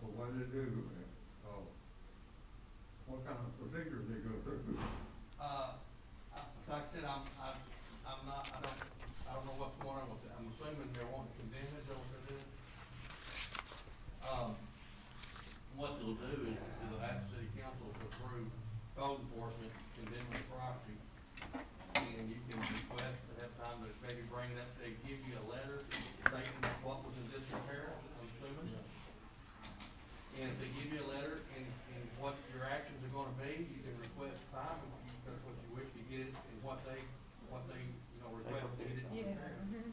So what do they do? What kind of procedures they go through? Like I said, I'm not, I don't know what's going on with it. I'm assuming they're wanting to condemn it, is that what they're doing? What they'll do is they'll ask the city council to approve code enforcement condemning the property. And you can request to have time to maybe bring it up, they give you a letter stating what was in disrepair, I'm assuming. And if they give you a letter and what your actions are gonna be, you can request time, if that's what you wish to get it, and what they, request to get it. Yeah.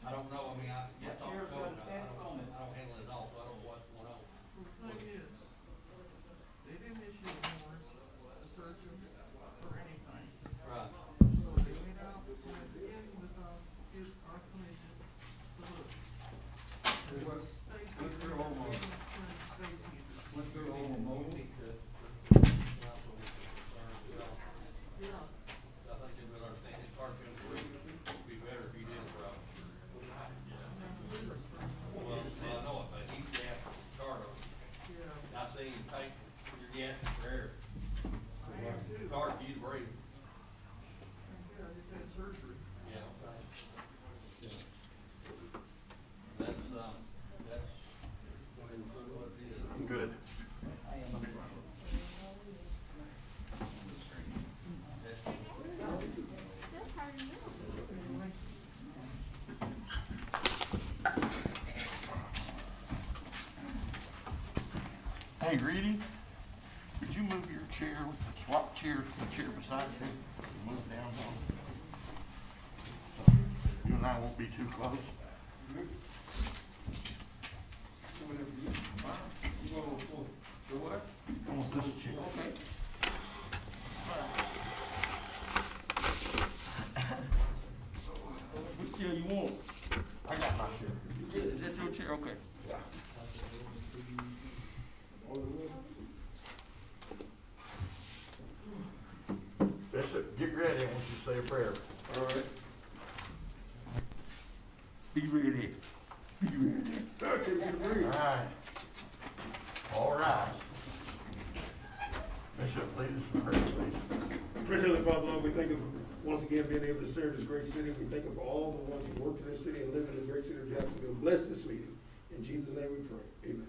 I don't know, I mean, yes, The sheriff's got a tax on it. I don't handle it all, so I don't know what's going on. The thing is, they didn't issue a warrant, a search or anything. Right. So they went out and again without our permission to look. It was, went through almost, went through all the mold. Yeah. I think they will understand, it's hard to improve, it'd be better if you did it right. Well, I know it, but he's gas starter. Yeah. I seen you take your gas for air. I am too. It's hard for you to breathe. Yeah, I just had surgery. Yeah. That's what it is. Good. Hey, Reedy, could you move your chair, swap chairs, the chair beside you, move down one? So you and I won't be too close. So what? I want this chair. Okay. Which chair you want? I got my chair. Is that your chair? Okay. Bishop, get ready once you say a prayer. All right. Be ready. Be ready. All right. All right. Bishop, lead us in prayer, please. Gracious Heavenly Father, Lord, we thank you for once again being able to serve this great city. We thank you for all the ones who work for this city and live in the great city of Jacksonville. Bless this meeting. In Jesus' name we pray. Amen.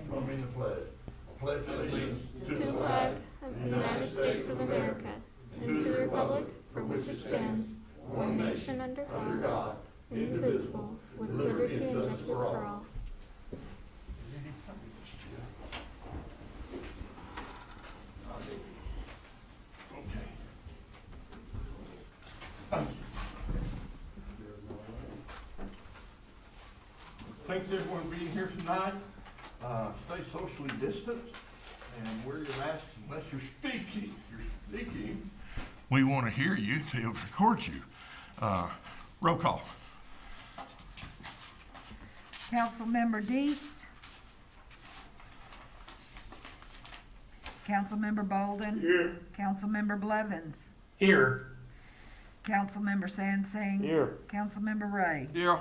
Come in the pledge. I pledge allegiance To the flag of the United States of America and to the republic for which it stands, one nation under God, indivisible, with liberty and justice for all. Okay. Thank you. Thanks everyone for being here tonight. Stay socially distant and wear your mask unless you're speaking. If you're speaking, we want to hear you, be able to record you. Roll call. Councilmember Dietz. Councilmember Bolden. Here. Councilmember Blevins. Here. Councilmember Sansing. Here. Councilmember Ray. Yeah.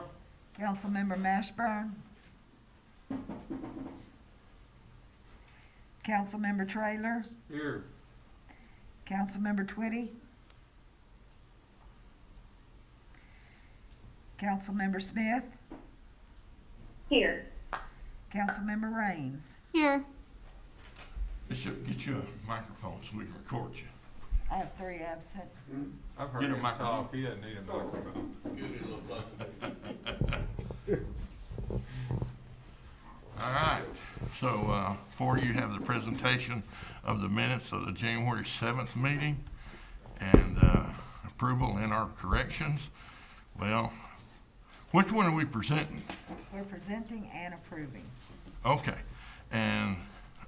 Councilmember Mashburn. Councilmember Traylor. Here. Councilmember Twitty. Councilmember Smith. Here. Councilmember Raines. Here. Bishop, get you a microphone so we can record you. I have 3 absent. I've Get heard a him microphone. talk, he doesn't need a microphone. Good, it looks like. All right, so for you have the presentation of the minutes of the January 7th meeting and approval and our corrections. Well, which one are we presenting? We're presenting and approving. Okay, and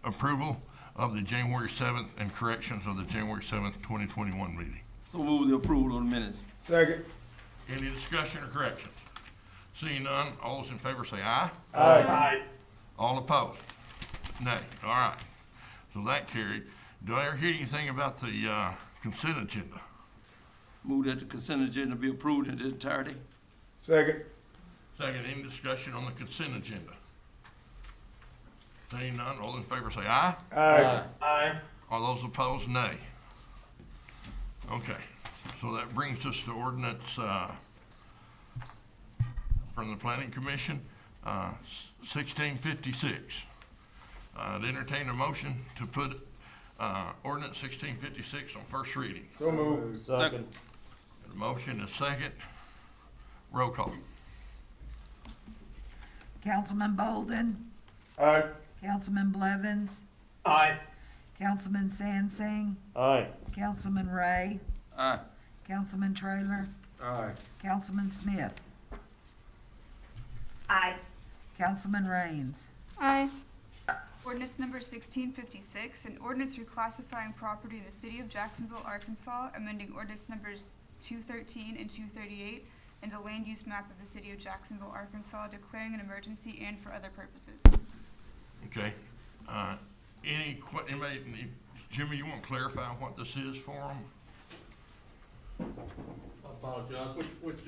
approval of the January 7th and corrections of the January 7th, 2021 meeting. So move the approval of the minutes. Second. Any discussion or corrections? Seeing none, all those in favor say aye. Aye. All opposed? Nay. All right. So that carried. Do I ever hear anything about the consent agenda? Move that the consent agenda be approved in its entirety. Second. Second, any discussion on the consent agenda? Seeing none, all in favor say aye. Aye. All those opposed, nay. Okay, so that brings us to ordinance, from the Planning Commission, 1656. I'd entertain a motion to put, ordinance 1656 on first reading. So moved. Second. A motion is second. Roll call. Councilman Bolden, Aye. Councilman Blevins, Aye. Councilman Sansing, Aye. Councilman Ray, Aye. Councilman Trailer, Aye. Councilman Smith, Aye. Councilman Raines. Aye. Ordinance number 1656, an ordinance reclassifying property in the city of Jacksonville, Arkansas, amending ordinance numbers 213 and 238, and the land use map of the city of Jacksonville, Arkansas, declaring an emergency and for other purposes. Okay. Jimmy, you want to clarify what this is for them? I apologize, which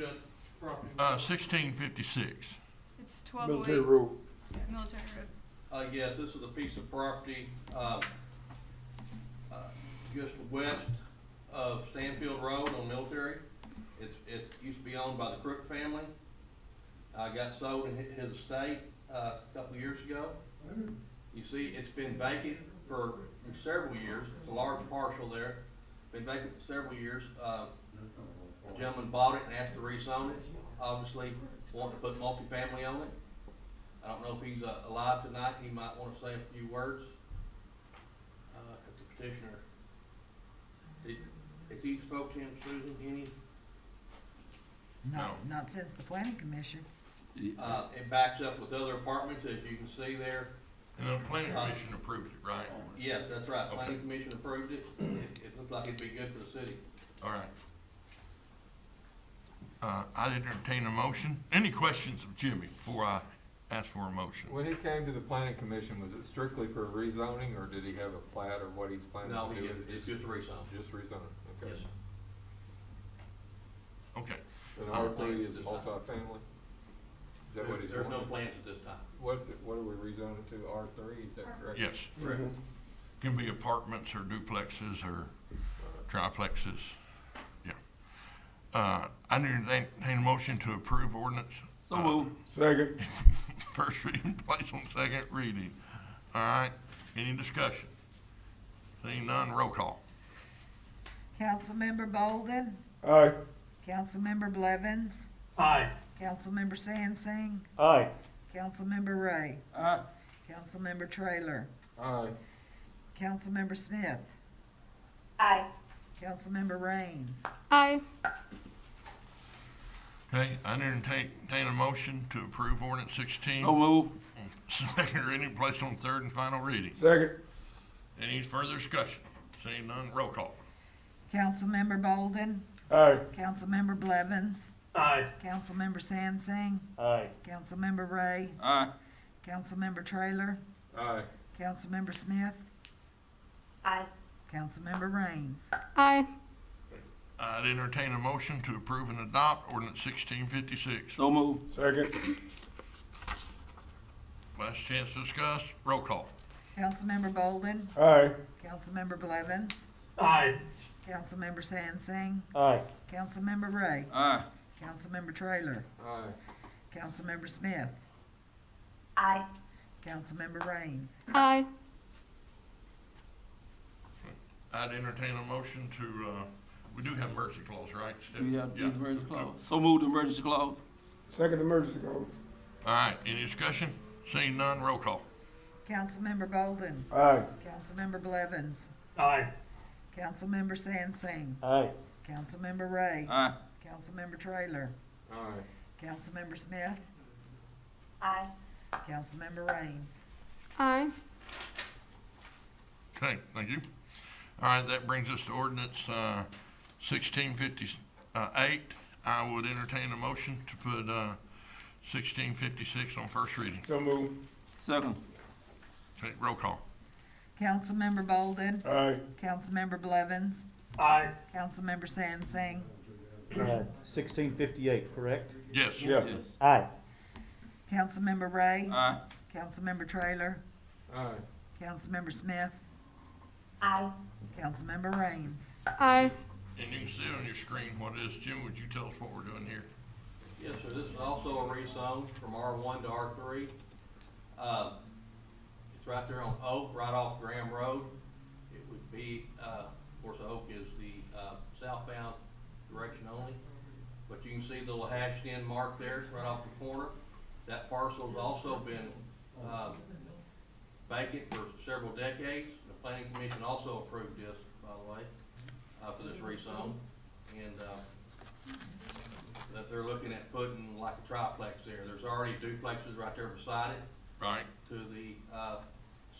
property? 1656. It's 1208 Military road. Military Road. Yes, this is a piece of property, just west of Stanfield Road on Military. It used to be owned by the Crook family. Got sold in his estate, a couple of years ago. You see, it's been vacant for several years. It's a large parcel there. Been vacant for several years. A gentleman bought it and asked to rezone it. Obviously, wanting to put multifamily on it. I don't know if he's alive tonight. He might want to say a few words. If the petitioner, has he spoke to him, Susan, any? Not since the planning commission. It backs up with other apartments, as you can see there. And the Planning Commission approved it, right? Yes, that's right. Okay. Planning Commission approved it. It looked like it'd be good for the city. All right. I'd entertain a motion. Any questions of Jimmy before I ask for a motion? When he came to the planning commission, was it strictly for rezoning, or did he have a plat, or what he's planning No, to do? it's just a rezone. Just rezoning, okay. Yes. Okay. And No R3 plans is at this time. multifamily? Is that what he's There's no wanting? plans at this time. What are we rezoning to, R3, is that correct? Yes. Correct. Can be apartments or duplexes or triplexes. Yeah. I'd entertain a motion to approve ordinance. So moved. Second. First reading, place on second reading. All right. Any discussion? Seeing none, roll call. Councilmember Bolden, Aye. Councilmember Blevins, Aye. Councilmember Sansing, Aye. Councilmember Ray, Aye. Councilmember Trailer, Aye. Councilmember Smith, Aye. Councilmember Raines. Aye. Okay, I entertain a motion to approve ordinance 16. So moved. Second reading, place on third and final reading. Second. Any further discussion? Seeing none, roll call. Councilmember Bolden, Aye. Councilmember Blevins, Aye. Councilmember Sansing, Aye. Councilmember Ray, Aye. Councilmember Trailer, Aye. Councilmember Smith, Aye. Councilmember Raines. Aye. I'd entertain a motion to approve and adopt ordinance 1656. So moved. Second. Last chance to discuss, roll call. Councilmember Bolden, Aye. Councilmember Blevins, Aye. Councilmember Sansing, Aye. Councilmember Ray, Aye. Councilmember Trailer, Aye. Councilmember Smith, Aye. Councilmember Raines. Aye. I'd entertain a motion to, we do have emergency clause, right? Steph? We have the Yeah. emergency clause. So moved, emergency clause. Second emergency clause. All right, any discussion? Seeing none, roll call. Councilmember Bolden, Aye. Councilmember Blevins, Aye. Councilmember Sansing, Aye. Councilmember Ray, Aye. Councilmember Trailer, Aye. Councilmember Smith, Aye. Councilmember Raines. Aye. Okay, thank you. All right, that brings us to ordinance 1658. I would entertain a motion to put 1656 on first reading. So move. Second. Okay, roll call. Councilmember Bolden, Aye. Councilmember Blevins, Aye. Councilmember Sansing, 1658, correct? Yes. Yeah. Yes. Aye. Councilmember Ray, Aye. Councilmember Trailer, Aye. Councilmember Smith, Aye. Councilmember Raines. Aye. And you can see on your screen what it is. Jim, would you tell us what we're doing here? Yes, sir, this is also a rezone from R1 to R3. It's right there on Oak, right off Graham Road. It would be, of course, Oak is the southbound direction only. But you can see the little hashed in mark there, right off the corner. That parcel's also been vacant for several decades. The planning commission also approved this, by the way, for this rezone. And that they're looking at putting like a triplex there. There's already duplexes right there beside it. Right. To the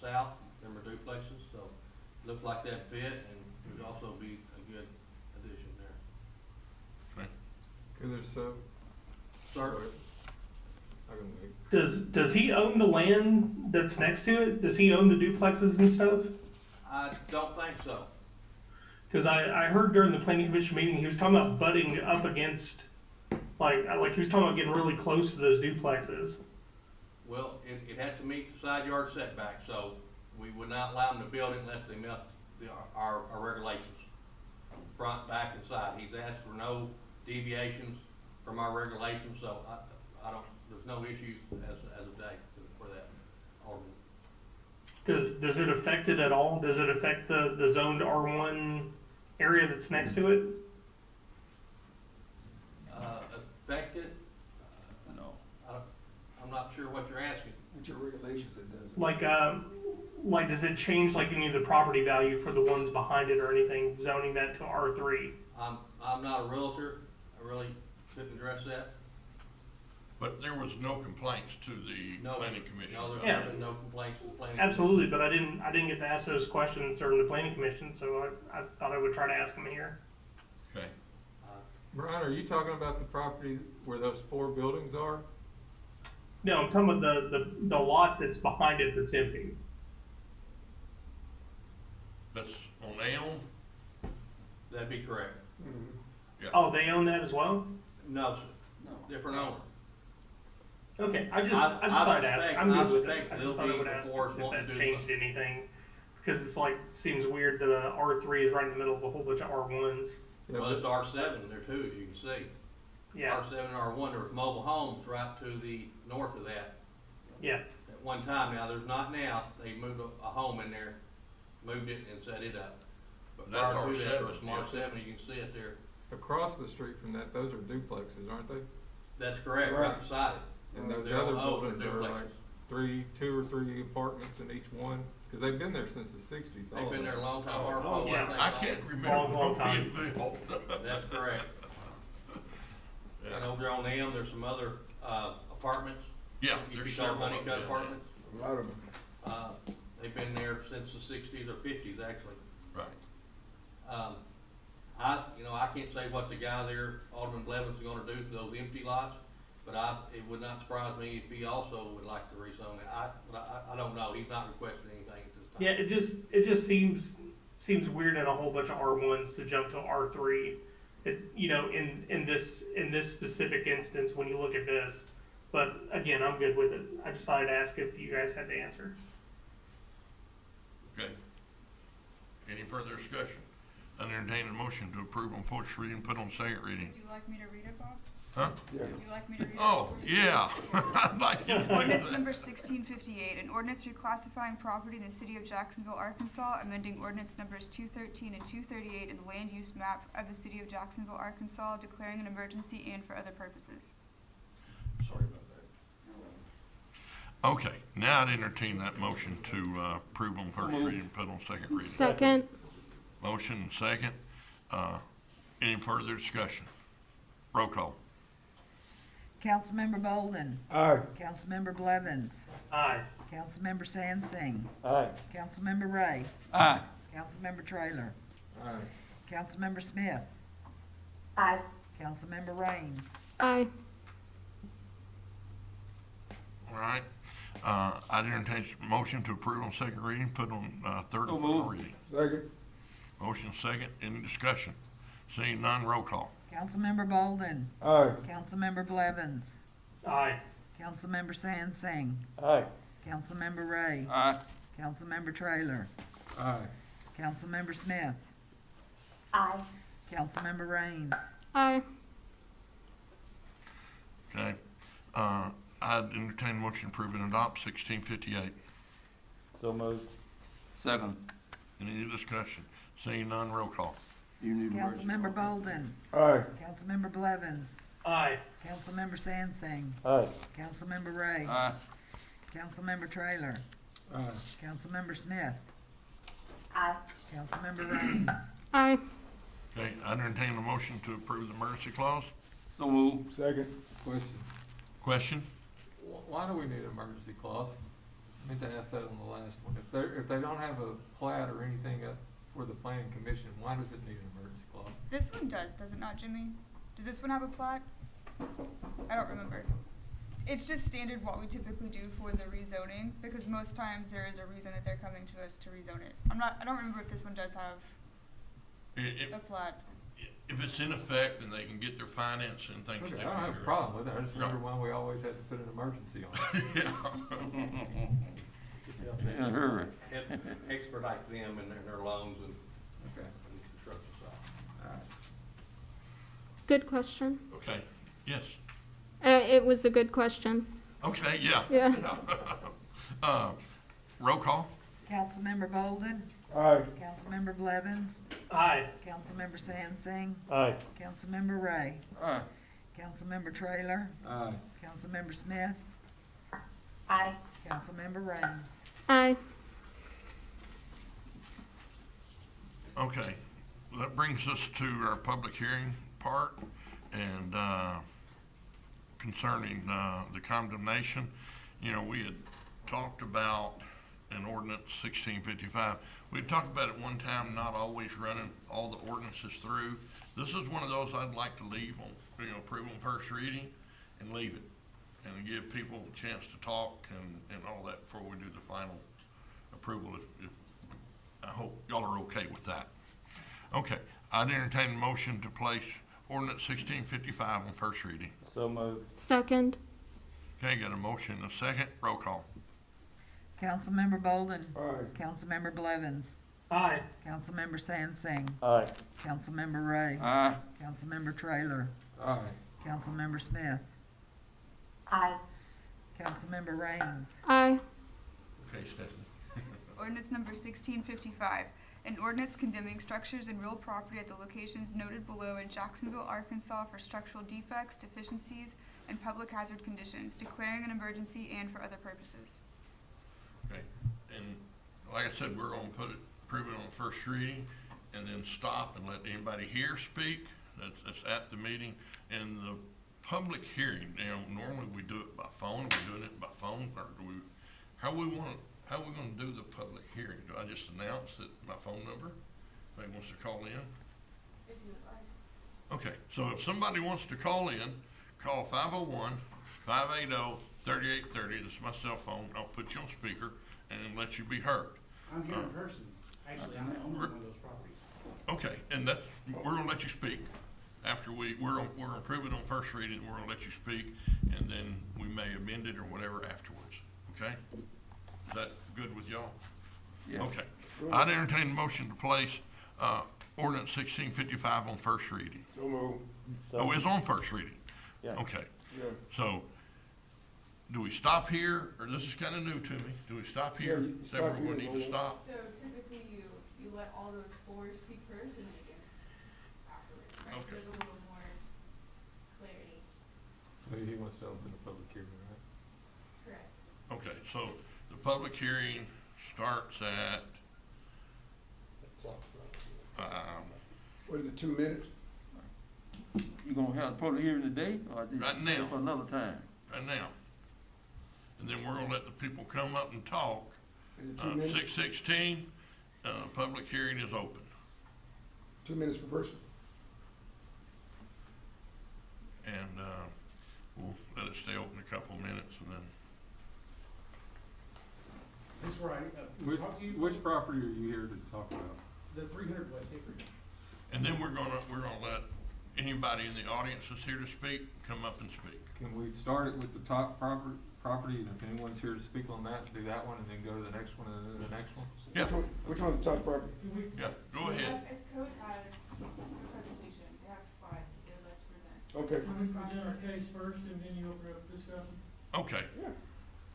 south, them are duplexes, so it looks like that fit, and it would also be a good addition there. Okay. Could there so? Sir? I can wait. Does he own the land that's next to it? Does he own the duplexes and stuff? I don't think so. Because I heard during the planning commission meeting, he was talking about butting up against, like he was talking about getting really close to those duplexes. Well, it had to meet the side yard setback, so we would not allow them to build it unless they met our regulations, front, back, and side. He's asked for no deviations from our regulations, so I don't, there's no issues as of date for that ordinance. Does it affect it at all? Does it affect the zoned R1 area that's next to it? Affected? No. I'm not sure what you're asking. With your regulations, it doesn't. Like does it change like any of the property value for the ones behind it or anything, zoning that to R3? I'm not a realtor. I really shouldn't address that. But there was no complaints to the No. planning commission. No, there's Yeah. been no complaints from the planning. Absolutely, but I didn't get to ask those questions during the planning commission, so I thought I would try to ask them here. Okay. Brian, are you talking about the property where those 4 buildings are? No, I'm talking about the lot that's behind it that's empty. That's on Elm? That'd be correct. Oh, they own that as well? No, sir. Different owner. Okay, I just I thought to ask. suspect- I'm I good with it. suspect I they'll just thought I be would ask before us if wanting that to do changed anything. Because it's like, seems weird that a R3 is right in the middle of a whole bunch of R1s. Yeah, Well, but- it's R7 there too, as you can see. Yeah, R7 and R1, there's mobile homes right to the north of that yeah. at one time. Now, there's not now. They moved a home in there, moved it and set it up. But That's prior to that, R7, it was from yeah. R7, you can see it there. Across the street from that, those are duplexes, aren't they? That's correct, right beside it. And those They're other all open buildings are like duplexes. 2 or 3 apartments in each one? Because they've been there since the 60s. all They've of been them. there a long time. Oh, Our oh, home, yeah. think I all. can't remember Long what time. being built. That's correct. And over there on M, there's some other apartments. Yeah, You there's see our several money of cut them. apartments. A lot of them. They've been there since the 60s or 50s, actually. Right. I can't say what the guy there, Alderman Blevins, is gonna do to those empty lots, but it would not surprise me if he also would like to rezone it. I don't know, he's not requesting anything at this time. Yeah, it just seems weird in a whole bunch of R1s to jump to R3. In this specific instance, when you look at this. But again, I'm good with it. I just thought I'd ask if you guys had the answer. Okay. Any further discussion? I entertain a motion to approve on first reading, put on second reading. Would you like me to read it, Bob? Huh? Yeah. Would you like me to read it? Oh, yeah. I'd like you to do Ordinance that. number 1658, an ordinance reclassifying property in the city of Jacksonville, Arkansas, amending ordinance numbers 213 and 238 in the land use map of the city of Jacksonville, Arkansas, declaring an emergency and for other purposes. Sorry about that. Okay, now I'd entertain that motion to approve on first reading, put on second reading. Second. Motion and second. Any further discussion? Roll call. Councilmember Bolden. Aye. Councilmember Blevins. Aye. Councilmember Sansing. Aye. Councilmember Ray. Aye. Councilmember Traylor. Aye. Councilmember Smith. Aye. Councilmember Raines. Aye. All right. I'd entertain a motion to approve on second reading, put on third So and final moved. reading. Second. Motion second. Any discussion? Seeing none, roll call. Councilmember Bolden. Aye. Councilmember Blevins. Aye. Councilmember Sansing. Aye. Councilmember Ray. Aye. Councilmember Trailer. Aye. Councilmember Smith. Aye. Councilmember Raines. Aye. Okay. I'd entertain a motion to approve and adopt 1658. So moved. Second. Any discussion? Seeing none, roll call. You need emergency Councilmember clause. Bolden. Aye. Councilmember Blevins. Aye. Councilmember Sansing. Aye. Councilmember Ray. Aye. Councilmember Trailer. Aye. Councilmember Smith. Aye. Councilmember Raines. Aye. Okay, I entertain a motion to approve the emergency clause. So move. Second. Question. Question? Why do we need an emergency clause? I meant to ask that on the last one. If they don't have a plat or anything up for the planning commission, why does it need an emergency clause? This one does it not, Jimmy? Does this one have a plat? I don't remember. It's just standard what we typically do for the rezoning, because most times there is a reason that they're coming to us to rezone it. I don't remember if this one does have a plat. If it's in effect, then they can get their finance and things Okay, taken I don't have a care of. problem with it. I just wonder why we always had to put an emergency on it. Yeah. In a hurry. Expedite them in their loans and Okay. construction side. All right. Good question. Okay, yes. It was a good question. Okay, yeah. Yeah. Roll call? Councilmember Bolden. Aye. Councilmember Blevins. Aye. Councilmember Sansing. Aye. Councilmember Ray. Aye. Councilmember Trailer. Aye. Councilmember Smith. Aye. Councilmember Raines. Aye. Okay, that brings us to our public hearing part, and concerning the condemnation, you know, we had talked about an ordinance 1655. We had talked about it one time, not always running all the ordinances through. This is one of those I'd like to leave on, you know, approve on first reading and leave it, and give people a chance to talk and all that before we do the final approval, if I hope y'all are okay with that. Okay, I'd entertain a motion to place ordinance 1655 on first reading. So moved. Second. Okay, got a motion and a second, roll call. Councilmember Bolden. Aye. Councilmember Blevins. Aye. Councilmember Sansing. Aye. Councilmember Ray. Aye. Councilmember Trailer. Aye. Councilmember Smith. Aye. Councilmember Raines. Aye. Okay, Stephanie. Ordinance number 1655, an ordinance condemning structures and real property at the locations noted below in Jacksonville, Arkansas for structural defects, deficiencies, and public hazard conditions, declaring an emergency and for other purposes. Okay, and like I said, we're gonna approve it on first reading, and then stop and let anybody here speak that's at the meeting. And the public hearing, you know, normally we do it by phone. Are we doing it by phone, or do we, how we gonna do the public hearing? Do I just announce that my phone number, if anybody wants to call in? If you would like. Okay, so if somebody wants to call in, call 501-580-3830. This is my cell phone. I'll put you on speaker and let you be heard. I'm here in person. Actually, I'm on one of those properties. Okay, and that's, we're gonna let you speak. After we're gonna approve it on first reading, we're gonna let you speak, and then we may amend it or whatever afterwards, okay? Is that good with y'all? Yes. Okay. I'd entertain a motion to place, ordinance 1655 on first reading. So moved. Oh, it's on first reading? Yeah. Okay, Yeah. so, do we stop here, or this is kinda new to me, do we stop here? Yeah, you Is that stop where we here, need to Lord. stop? So typically you let all those four speak first and then against afterwards, right? Okay. So there's a little more clarity. He wants to open the public hearing, right? Correct. Okay, so the public hearing starts at, What is it, 2 minutes? You gonna have a public hearing today, or did you Right say now. it for another time? right now. And then we're gonna let the people come up and talk. Is it 2 minutes? 6:16, public hearing is open. 2 minutes per person. And, we'll let it stay open a couple of minutes and then, Is this right? Talk to you, Which property are you here to talk about? the 300 West Hickory. and then we're gonna let anybody in the audience that's here to speak, come up and speak. Can we start it with the top property property, and if anyone's here to speak on that, do that one, and then go to the next one, and then the next one? Yeah, Which one's the top property? yeah, go ahead. If code has a presentation, they have slides that they'd like to present. Okay. Can we present our case first and then you open up discussion? Okay,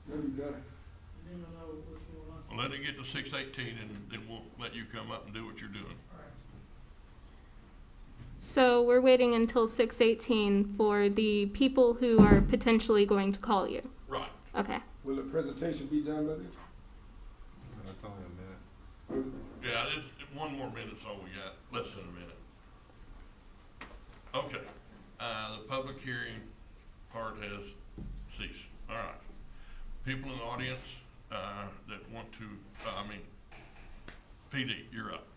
Then you got it. And then you'll know what's going on. well, let it get to 6:18, and then we'll let you come up and do what you're doing. So we're waiting until 6:18 for the people who are potentially going to call you. Right. Okay. Will the presentation be done by then? That's only a minute. Yeah, it's 1 more minute's all we got, less than a minute. Okay, the public hearing part has ceased. All right. People in the audience, that want to, PD, you're up.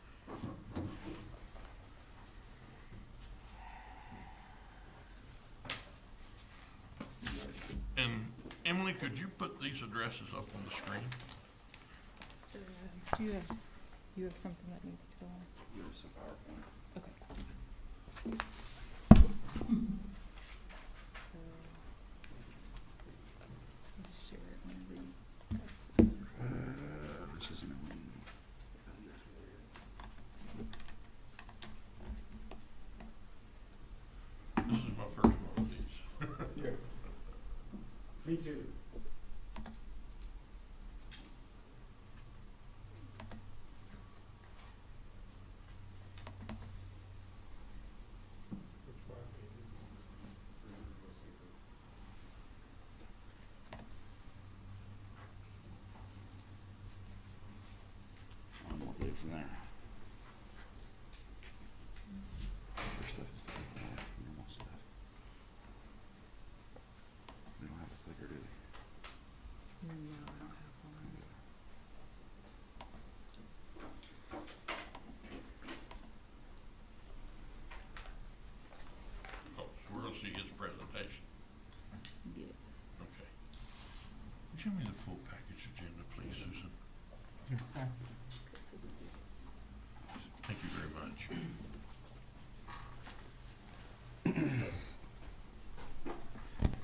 And Emily, could you put these addresses up on the screen? Do you have something that needs to go on? Here's some PowerPoint. Okay. So, just share it whenever you. This isn't a This is my first one of these. Yeah. Me too. We'll do from there. Other stuff is different, normal stuff. We don't have a clicker, do we? No, I don't have one. Oh, so we're gonna see his presentation. Yes. Okay. Show me the full package agenda, please, Susan. Yes, sir. Thank you very much.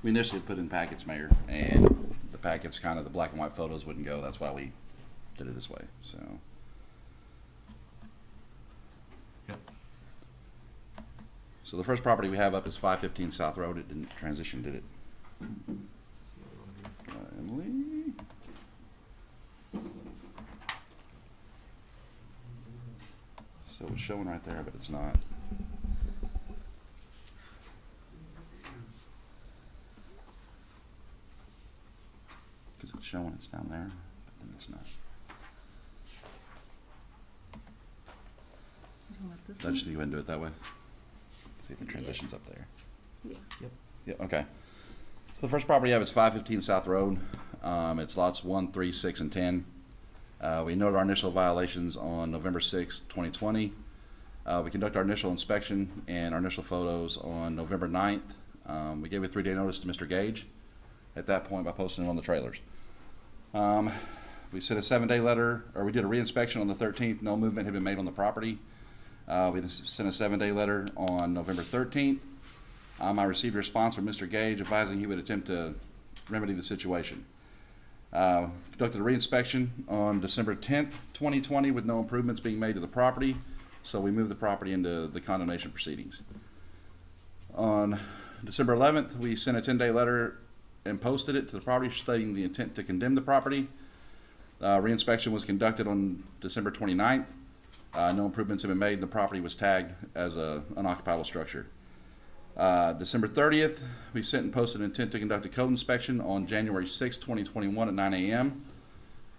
We initially put in packets, Mayor, and the packets, kind of the black and white photos wouldn't go. That's why we did it this way, so. Yep. So the first property we have up is 515 South Road. It didn't transition, did it? Emily? So it's showing right there, but it's not. Because it's showing it's down there, but then it's not. Do you want this So one? just go ahead and do it that way. See if it transitions up there. Yeah. Yeah, okay. So the first property I have is 515 South Road. It's lots 1, 3, 6, and 10. We noted our initial violations on November 6, 2020. We conducted our initial inspection and our initial photos on November 9th. We gave a 3-day notice to Mr. Gage at that point by posting it on the trailers. We sent a 7-day letter, or we did a reinspection on the 13th. No movement had been made on the property. We sent a 7-day letter on November 13th. I received a response from Mr. Gage advising he would attempt to remedy the situation. Conducted a reinspection on December 10th, 2020 with no improvements being made to the property, so we moved the property into the condemnation proceedings. On December 11th, we sent a 10-day letter and posted it to the property stating the intent to condemn the property. Reinspection was conducted on December 29th. No improvements have been made and the property was tagged as an unoccupiable structure. December 30th, we sent and posted an intent to conduct a code inspection on January 6, 2021 at 9 a.m.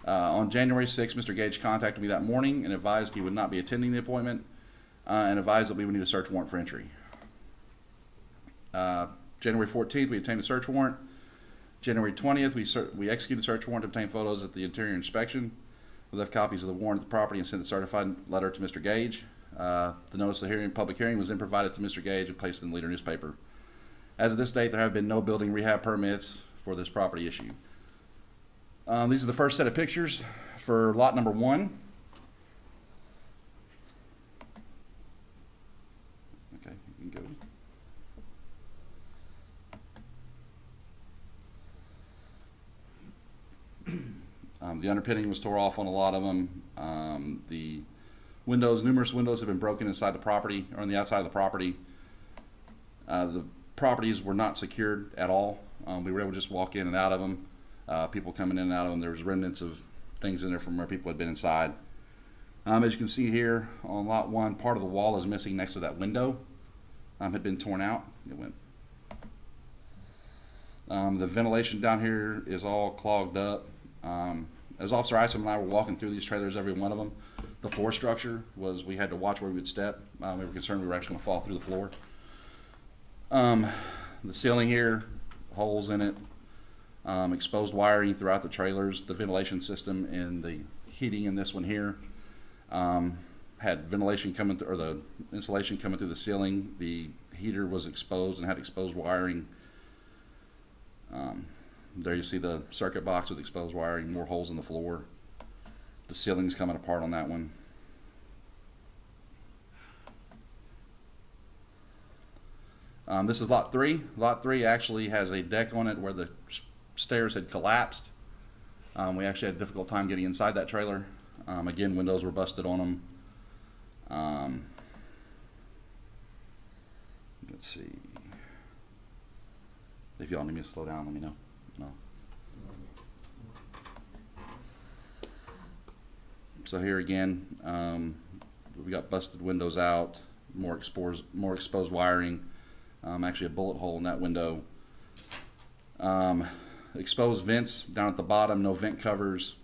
On January 6, Mr. Gage contacted me that morning and advised he would not be attending the appointment and advised that we would need a search warrant for entry. January 14th, we obtained a search warrant. January 20th, we executed a search warrant to obtain photos at the interior inspection. We left copies of the warrant at the property and sent the certified letter to Mr. Gage. The notice of hearing, public hearing was then provided to Mr. Gage and placed in the Leader newspaper. As of this date, there have been no building rehab permits for this property issue. These are the first set of pictures for lot number 1. Okay, you can go. The underpinning was tore off on a lot of them. The windows, numerous windows have been broken inside the property or on the outside of the property. The properties were not secured at all. We were able to just walk in and out of them. People coming in and out of them. There was remnants of things in there from where people had been inside. As you can see here on lot 1, part of the wall is missing next to that window. Had been torn out. It went. The ventilation down here is all clogged up. As Officer Isom and I were walking through these trailers, every one of them, the floor structure was, we had to watch where we would step. We were concerned we were actually going to fall through the floor. The ceiling here, holes in it, exposed wiring throughout the trailers. The ventilation system and the heating in this one here had ventilation coming through, or the insulation coming through the ceiling. The heater was exposed and had exposed wiring. There you see the circuit box with exposed wiring, more holes in the floor. The ceiling's coming apart on that one. This is lot 3. Lot 3 actually has a deck on it where the stairs had collapsed. We actually had a difficult time getting inside that trailer. Again, windows were busted on them. Let's see. If y'all need me to slow down, let me know. No. So here again, we got busted windows out, more exposed wiring. Actually a bullet hole in that window. Exposed vents down at the bottom, no vent covers.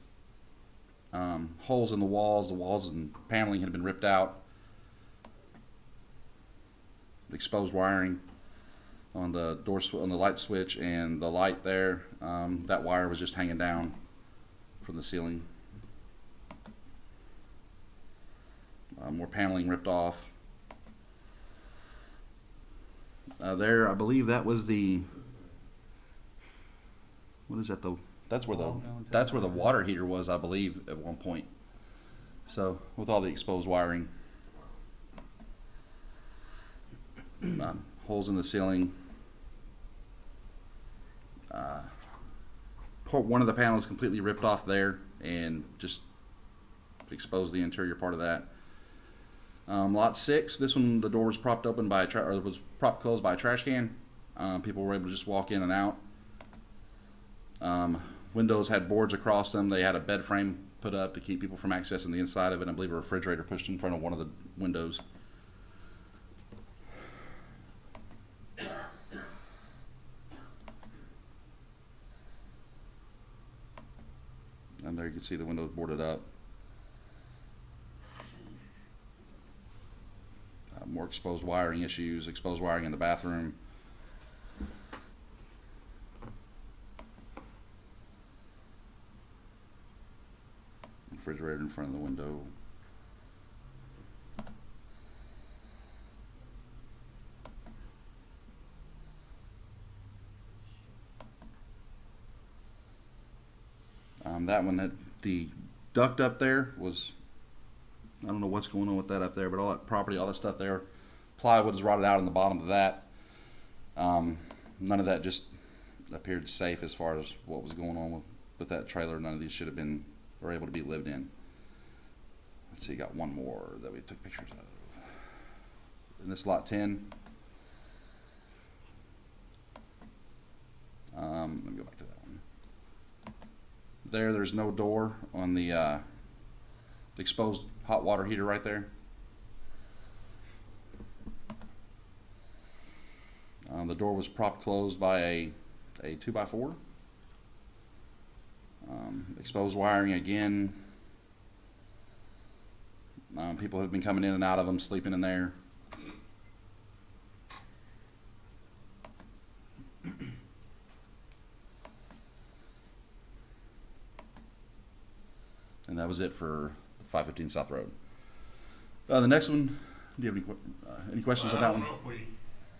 Holes in the walls and paneling had been ripped out. Exposed wiring on the on the light switch and the light there. That wire was just hanging down from the ceiling. More paneling ripped off. There, I believe that was the. What is that? That's where the water heater was, I believe, at one point. So with all the exposed wiring, holes in the ceiling. One of the panels completely ripped off there and just exposed the interior part of that. Lot 6, this one, the door was propped open by was propped closed by a trash can. People were able to just walk in and out. Windows had boards across them. They had a bed frame put up to keep people from accessing the inside of it. I believe a refrigerator pushed in front of one of the windows. And there you can see the windows boarded up. More exposed wiring issues, exposed wiring in the bathroom. Refrigerator in front of the window. That one, the duct up there was, I don't know what's going on with that up there, but all that property, all that stuff there, plywood is rotted out in the bottom of that. None of that just appeared safe as far as what was going on with that trailer. None of these should have been or able to be lived in. Let's see, got one more that we took pictures of. In this lot 10. Let me go back to that one. There's no door on the exposed hot water heater right there. The door was propped closed by a 2x4. Exposed wiring again. People have been coming in and out of them, sleeping in there. And that was it for 515 South Road. The next one, do you have any questions on that one? I don't know if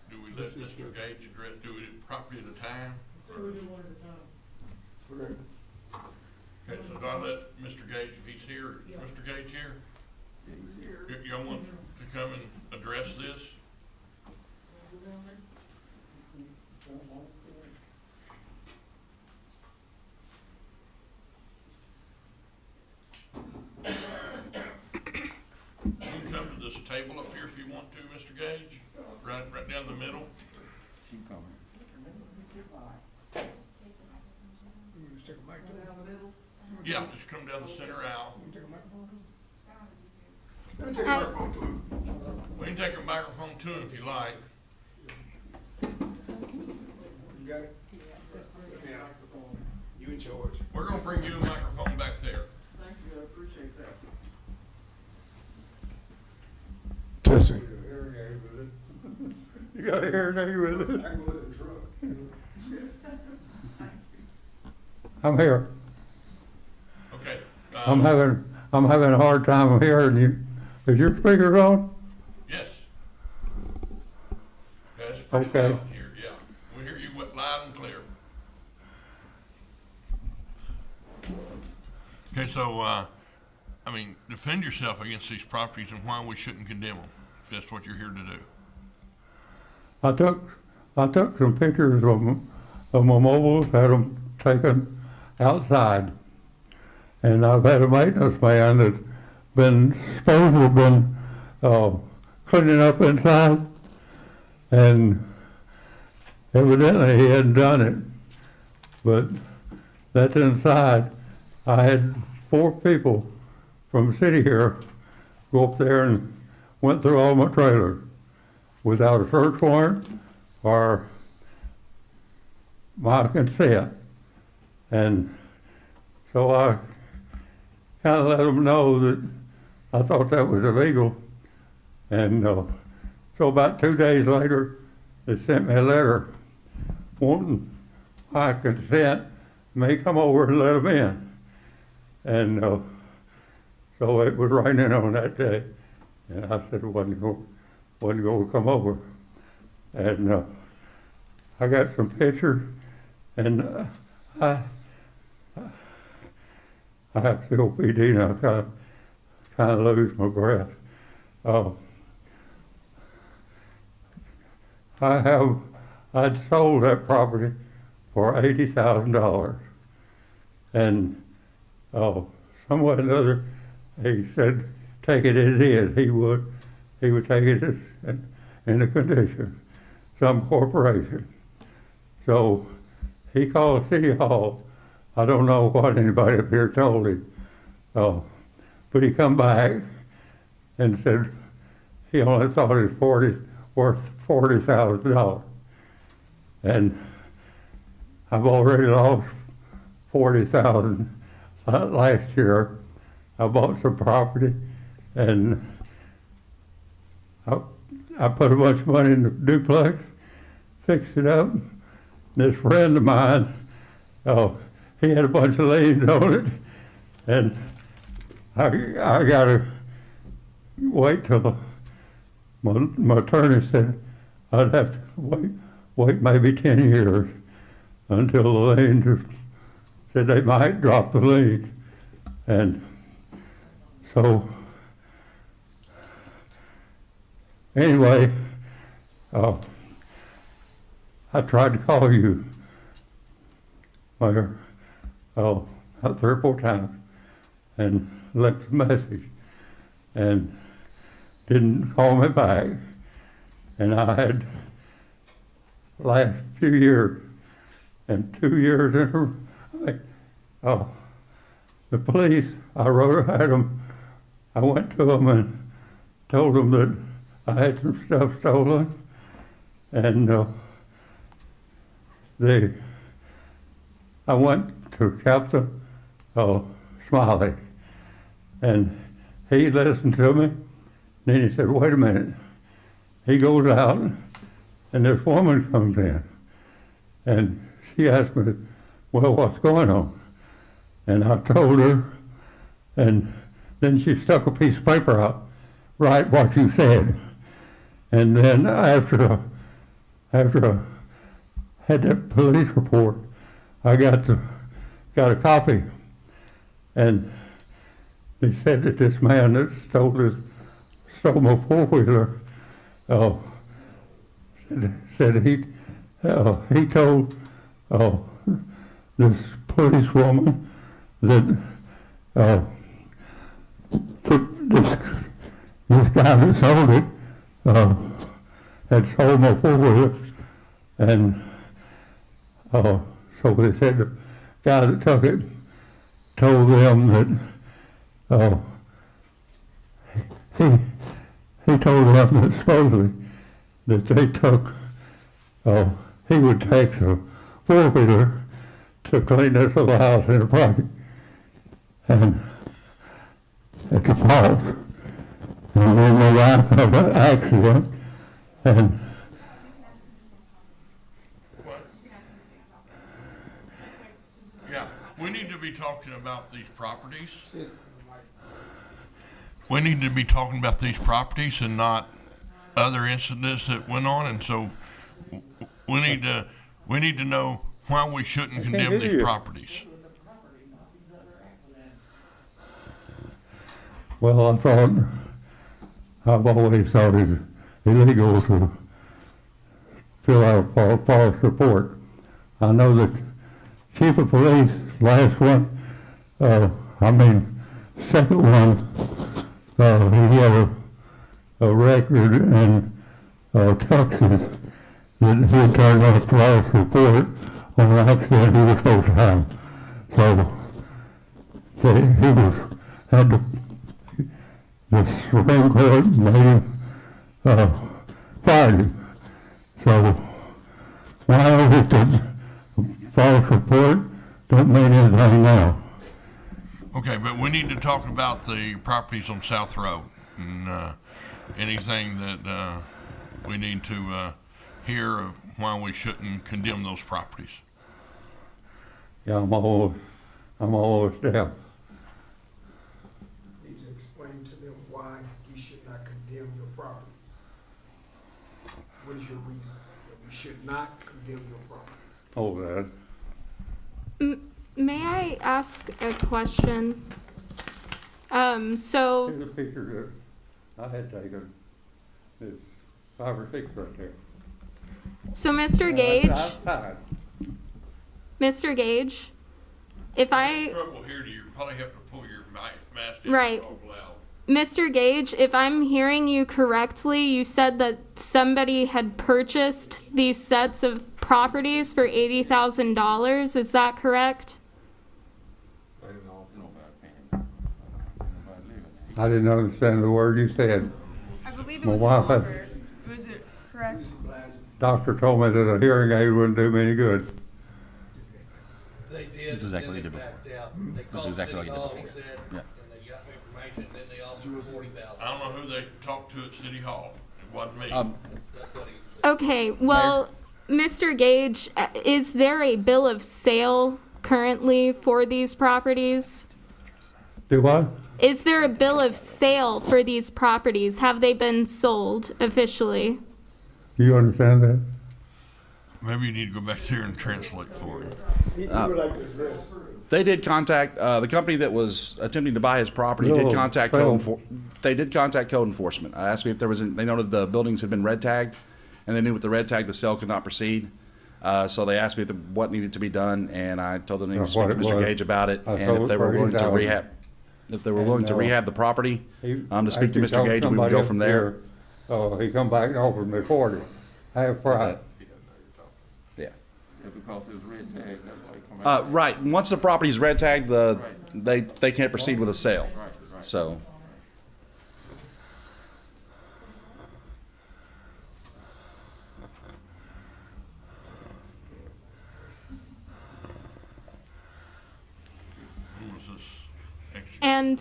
do we let Mr. Gage address, do it property at a time? We do one at a time. Okay, so do I let Mr. Gage, if he's here, is Mr. Gage here? Yeah, he's here. Y'all want to come and address this? down the middle. Yeah, just come down the center aisle. Let me take a microphone too. We can take a microphone to him if you like. You got it? Yeah. You in charge. We're gonna bring you a microphone back there. Thank you, I appreciate that. Testing. You got a hearing aid with I it? can go in the truck. I'm here. Okay. I'm having a hard time hearing you. Is your speakers on? Yes. That's pretty Okay. loud here, yeah. We hear you loud and clear. Okay, so, I mean, defend yourself against these properties and why we shouldn't condemn them, if that's what you're here to do. I took some pictures of my mobiles, had them taken outside. And I've had a maintenance man that's supposedly been cleaning up inside, and evidently he hadn't done it. But that's inside. I had 4 people from the city here go up there and went through all my trailers without a search warrant or my consent. And so I kind of let them know that I thought that was illegal. And so about 2 days later, they sent me a letter wanting my consent, may come over and let them in. And so it was raining on that day. And I said, wasn't going to come over. And I got some pictures, and I have COPD now, kind of lose my breath. I'd sold that property for $80,000, and somewhere or another, he said, take it as is. He would take it as in a condition, some corporation. So he called City Hall. I don't know what anybody up here told him, but he come back and said he only thought it was worth $40,000. And I've already lost $40,000 last year. I bought some property, and I put a bunch of money in the duplex, fixed it up. This friend of mine, he had a bunch of liens on it, and I gotta wait till my attorney said I'd have to wait maybe 10 years until the liens said they might drop the lien. And so anyway, I tried to call you, Mayor, about 3 or 4 times, and left a message, and didn't call me back. And I had last few years, and 2 years in the police, I went to them and told them that I had some stuff stolen, and I went to Captain Smiley, and he listened to me. Then he said, wait a minute. He goes out, and this woman comes in, and she asked me, well, what's going on? And I told her, and then she stuck a piece of paper out, write what you said. And then after I had that police report, I got a copy, and they said that this man that stole my 4-wheeler, said he told this police woman that this guy that sold it, had sold my four-wheeler, and, so they said the guy that took it told them that, he told them that supposedly that they took, he would take the four-wheeler to clean this little house in the property, and at the falls. And then my wife had an accident, and Yeah, we need to be talking about these properties. We need to be talking about these properties and not other incidents that went on, and so we need to know why we shouldn't condemn these properties. well, I've always thought it's illegal to fill out a false report. I know that chief of police, last one, second one, he had a record in Texas that he turned in a false report on an accident he was supposed to have. So the Supreme Court made him fired him. So why is it that false report don't mean anything now? Okay, but we need to talk about the properties on South Road and anything that we need to hear of why we shouldn't condemn those properties. Yeah, I'm always deaf. Need to explain to them why we should not condemn your properties. What is your reason that we should not condemn your properties? Oh, that. May I ask a question? So, Here's a picture that I had taken. There's 5 or 6 right there. so Mr. Gage, Outside. Mr. Gage, if I, Trouble here, you probably have to pull your mask down. Right. Mr. Gage, if I'm hearing you correctly, you said that somebody had purchased these sets of properties for $80,000. Is that correct? I didn't understand the word you said. I believe it My was an wife had- offer. Was it correct? Doctor told me that a hearing aid wouldn't do me any good. They did. This is exactly what you did before. This is exactly what you did before. Yeah. And they got me information, then they offered $40,000. I don't know who they talked to at City Hall. It wasn't me. That's what he said. Okay, well, Mr. Gage, is there a bill of sale currently for these properties? Do what? Is there a bill of sale for these properties? Have they been sold officially? Do you understand that? Maybe you need to go back there and translate for him. He would like to address. They did contact the company that was attempting to buy his property. No, Did contact well- They did contact code enforcement. I asked me if there was. They noted the buildings had been red tagged, and they knew with the red tag the sale could not proceed. So they asked me what needed to be done, and I told them they needed to What speak to it Mr. was. Gage about it, I and told if they were willing to 30,000. rehab, And, the property, to speak to Actually Mr. told Gage, we would somebody go up from there. He come back and offered me 40, half price. Yeah. Because it was red tag, that's why he come out. Right. Once the property's red tagged, they can't proceed with a sale. So. Who was this? And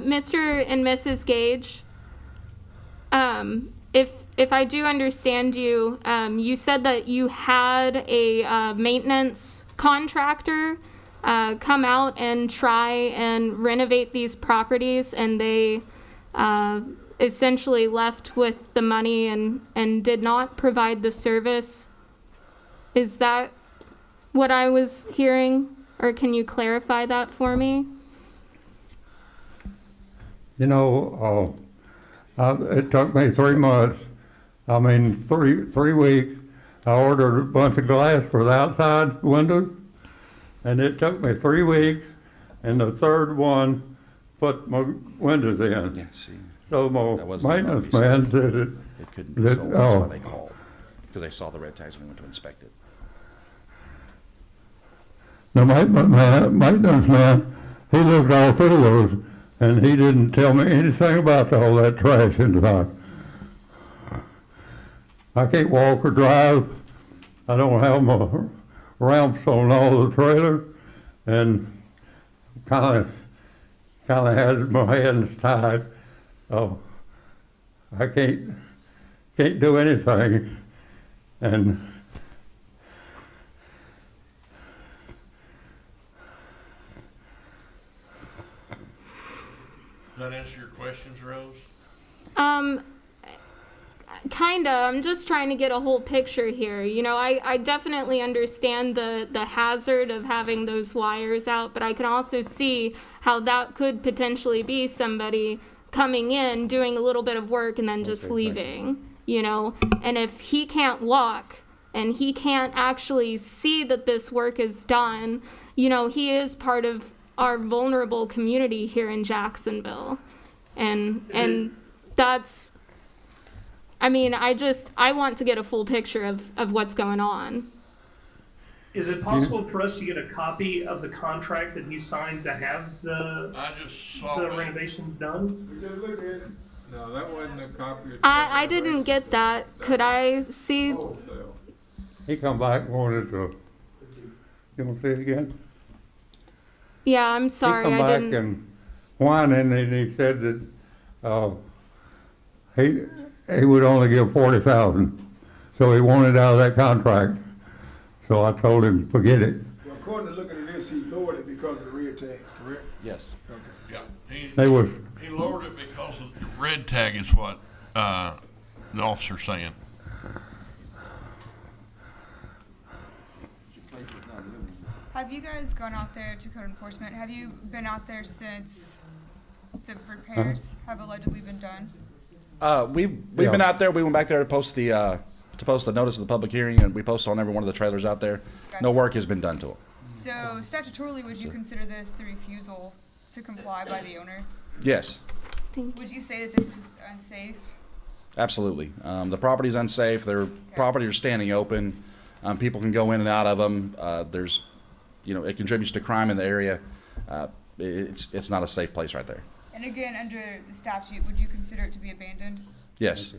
Mr. and Mrs. Gage, if I do understand you, you said that you had a maintenance contractor come out and try and renovate these properties, and they essentially left with the money and did not provide the service. Is that what I was hearing, or can you clarify that for me? You know, it took me 3 months. I mean, three weeks. I ordered a bunch of glass for the outside windows, and it took me 3 weeks, and the third one put my windows in. Yeah, see. So my That wasn't a maintenance notice. man said that, It couldn't be that, sold, that's why oh, they called, because they saw the red tags when they went to inspect it. the maintenance man, he looked all through those, and he didn't tell me anything about all that trash inside. I can't walk or drive. I don't have my ramps on all the trailers, and kinda had my hands tied. Oh, I can't do anything, and Does that answer your questions, Rose? Kinda. I'm just trying to get a whole picture here. You know, I definitely understand the hazard of having those wires out, but I can also see how that could potentially be somebody coming in, doing a little bit of work, and then just leaving, you know? And if he can't walk and he can't actually see that this work is done, you know, he is part of our vulnerable community here in Jacksonville. And that's, I mean, I want to get a full picture of what's going on. Is it possible for us to get a copy of the contract that he signed to have I just saw the it. renovations done? We just look at it. No, that wasn't a copy of. I didn't get that. Could I see? Wholesale. he come back and wanted to, you want to say it again? Yeah, I'm sorry, He come I back didn't. and whining, and he said that, he would only give 40,000, so he wanted out of that contract. So I told him, forget it. Well, according to looking at this, he lowered it because of the red tags, correct? Yes. Yeah, They was, he lowered it because of the red tag is what, the officer's saying. Have you guys gone out there to code enforcement? Have you been out there since the repairs have allegedly been done? We've been out there. We went back there to post the notice of the public hearing, and we posted on every one of the trailers out there. No work has been done to them. So statutorily, would you consider this the refusal to comply by the owner? Yes, Would you say that this is unsafe? absolutely. The property's unsafe. Their properties are standing open. People can go in and out of them. There's, it contributes to crime in the area. It's not a safe place right there. And again, under the statute, would you consider it to be abandoned? Yes.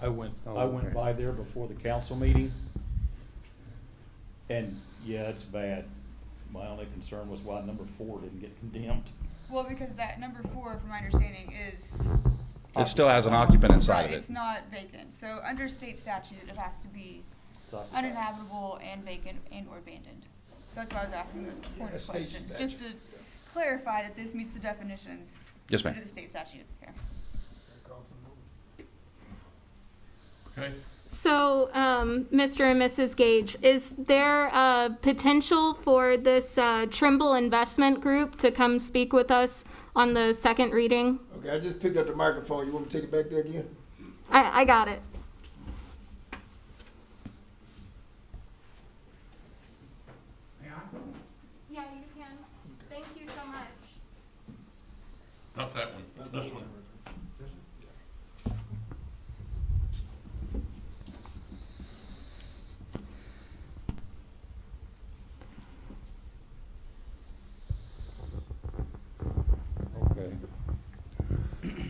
I went okay. by there before the council meeting, and yeah, it's bad. My only concern was why number 4 didn't get condemned. Well, because that number 4, from my understanding, is It still has an occupant inside of it's it. not vacant. So under state statute, it has to be uninhabitable and vacant and or abandoned. So that's why I was asking those pointed questions, just to clarify that this meets the definitions Yes, ma'am. under the state statute. Okay. Okay? So, Mr. and Mrs. Gage, is there a potential for this Trimble Investment Group to come speak with us on the second reading? Okay, I just picked up the microphone. You want me to take it back there again? I got it. Yeah, you can. Thank you so much. Not that one, this one. okay.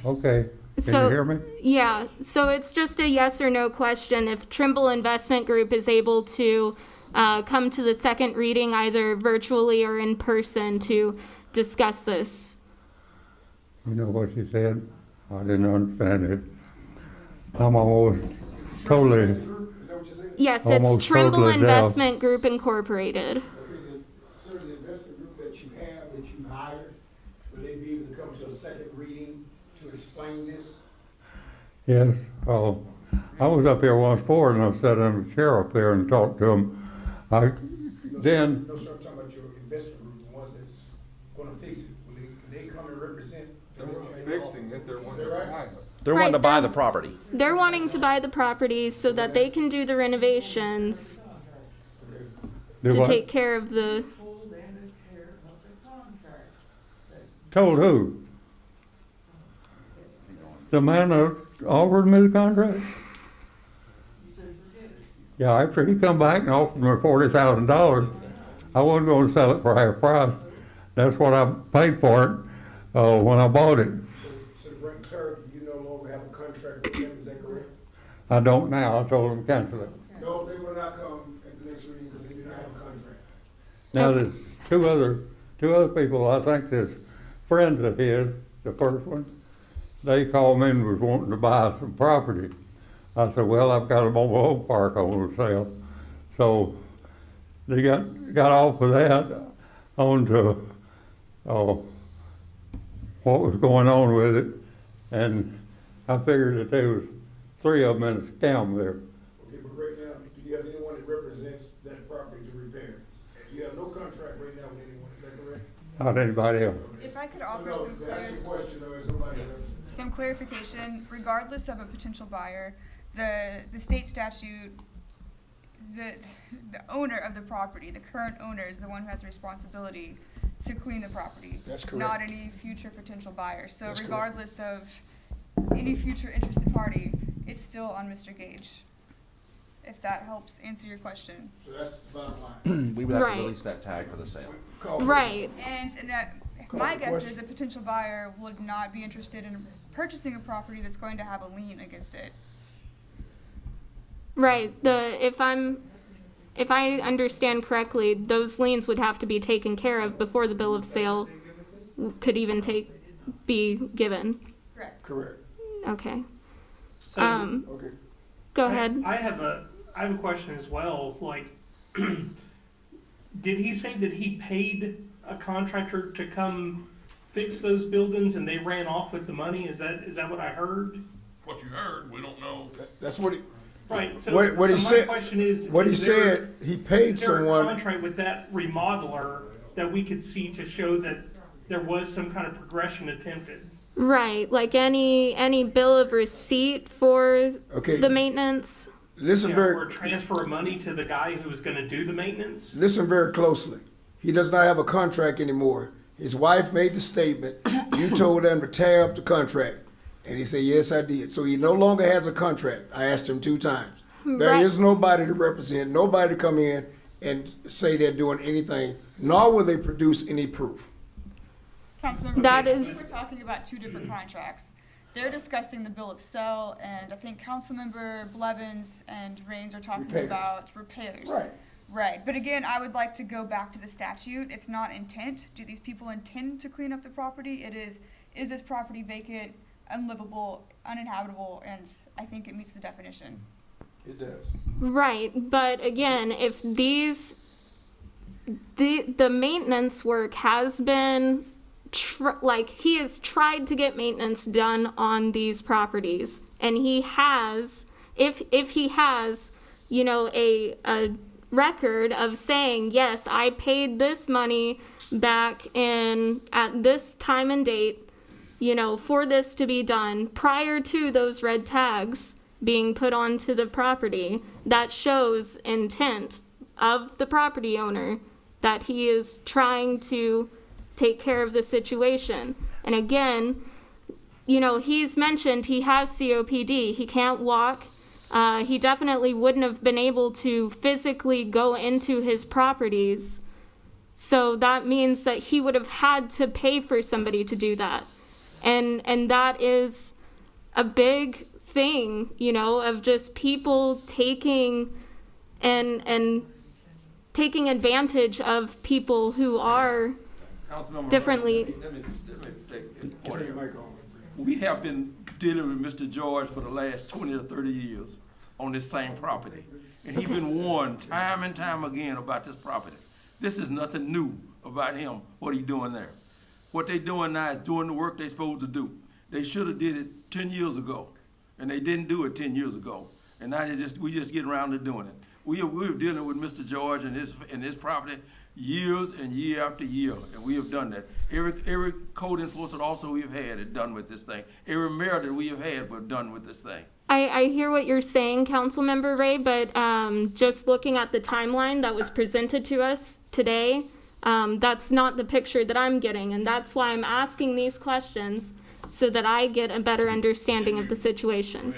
Okay, can So- you hear me? Yeah, so it's just a yes or no question. If Trimble Investment Group is able to come to the second reading, either virtually or in person, to discuss this. You know what she said? I didn't understand it. I'm almost totally, Is that what you said? Yes, Almost it's Trimble totally deaf. Investment Group Incorporated. Okay, sir, the investment group that you have, that you hired, will they be able to come to a second reading to explain this? yes. Oh, I was up here once before, and I sat in the chair up there and talked to him. Then, No, sir, I'm talking about your investment group, the ones that's gonna fix it. Will they come and represent? They're not fixing it, they're wanting to They're right. buy it. They're Right, wanting to buy they're- the property. They're wanting to buy the property so that they can do the renovations do to what? take care of the, Told and care of the contract. Told who? The man that offered me the contract? Yeah, after he come back and offered me $40,000, I wasn't gonna sell it for half price. That's what I paid for it, when I bought it. So to bring clarity, you no longer have a contract with them, is that correct? I don't now, I told him to cancel it. No, they will not come at the next meeting because they do not have a contract. Now, there's two other people, I think there's friends of his, the first one, they called me and was wanting to buy some property. I said, well, I've got a mobile home park I want to sell. So they got off of that onto, what was going on with it. And I figured that there was 3 of them in a scam there. Okay, but right now, do you have anyone that represents that property to repair? You have no contract right now with anyone, is that correct? Not anybody else. If I could So offer no, some that's the question, though, is nobody represents. some clarification, regardless of a potential buyer, the state statute, the owner of the property, the current owner is the one who has the responsibility to clean the property. That's correct. Not any future potential buyer. So That's correct. regardless of any future interested party, it's still on Mr. Gage. If that helps answer your question. So that's the bottom line. We would have Right. to release that tag for the sale. Call for- Right. And Call my the guess question. is a potential buyer would not be interested in purchasing a property that's going to have a lien against it. Right. If I understand correctly, those liens would have to be taken care of before the bill of sale could even be given. Correct. Correct. Okay. So, Okay. Go ahead. I have a question as well, like, did he say that he paid a contractor to come fix those buildings and they ran off with the money? Is that what I heard? What you heard, we don't know. That's what he, Right, so, What he so my said- question is. what he is there- said, he paid Is there a someone, contract with that remodeler that we could see to show that there was some kind of progression attempted? Right. Like any bill of receipt for okay, the maintenance. listen Yeah, very, or transfer of money to the guy who was gonna do the maintenance? listen very closely. He does not have a contract anymore. His wife made the statement, you told him to tear up the contract. And he said, yes, I did. So he no longer has a contract. I asked him 2 times. There Right. is nobody to represent, nobody to come in and say they're doing anything, nor will they produce any proof. Councilmember, That I think is- we're talking about 2 different contracts. They're discussing the bill of sale, and I think Councilmember Blevins and Raines are talking Repairs. about repairs. Right. Right, but again, I would like to go back to the statute. It's not intent. Do these people intend to clean up the property? It is this property vacant, unlivable, uninhabitable, and I think it meets the definition. It does. Right. But again, if the maintenance work has been he has tried to get maintenance done on these properties, and he has, if he has, a record of saying, yes, I paid this money back at this time and date, for this to be done prior to those red tags being put onto the property, that shows intent of the property owner that he is trying to take care of the situation. And again, he's mentioned he has COPD. He can't walk. He definitely wouldn't have been able to physically go into his properties. So that means that he would have had to pay for somebody to do that. And that is a big thing, of just people taking and taking advantage of people who are Councilmember, differently. let me take this point here. We have been dealing with Mr. George for the last 20 or 30 years on this same property. And he's been warned time and time again about this property. This is nothing new about him, what he's doing there. What they doing now is doing the work they're supposed to do. They should have did it 10 years ago, and they didn't do it 10 years ago. And now we just get around to doing it. We are dealing with Mr. George and his property years and year after year, and we have done that. Every code enforcement also we have had it done with this thing. Every mayor that we have had, we're done with this thing. I hear what you're saying, Councilmember Ray, but just looking at the timeline that was presented to us today, that's not the picture that I'm getting, and that's why I'm asking these questions, so that I get a better understanding of the situation.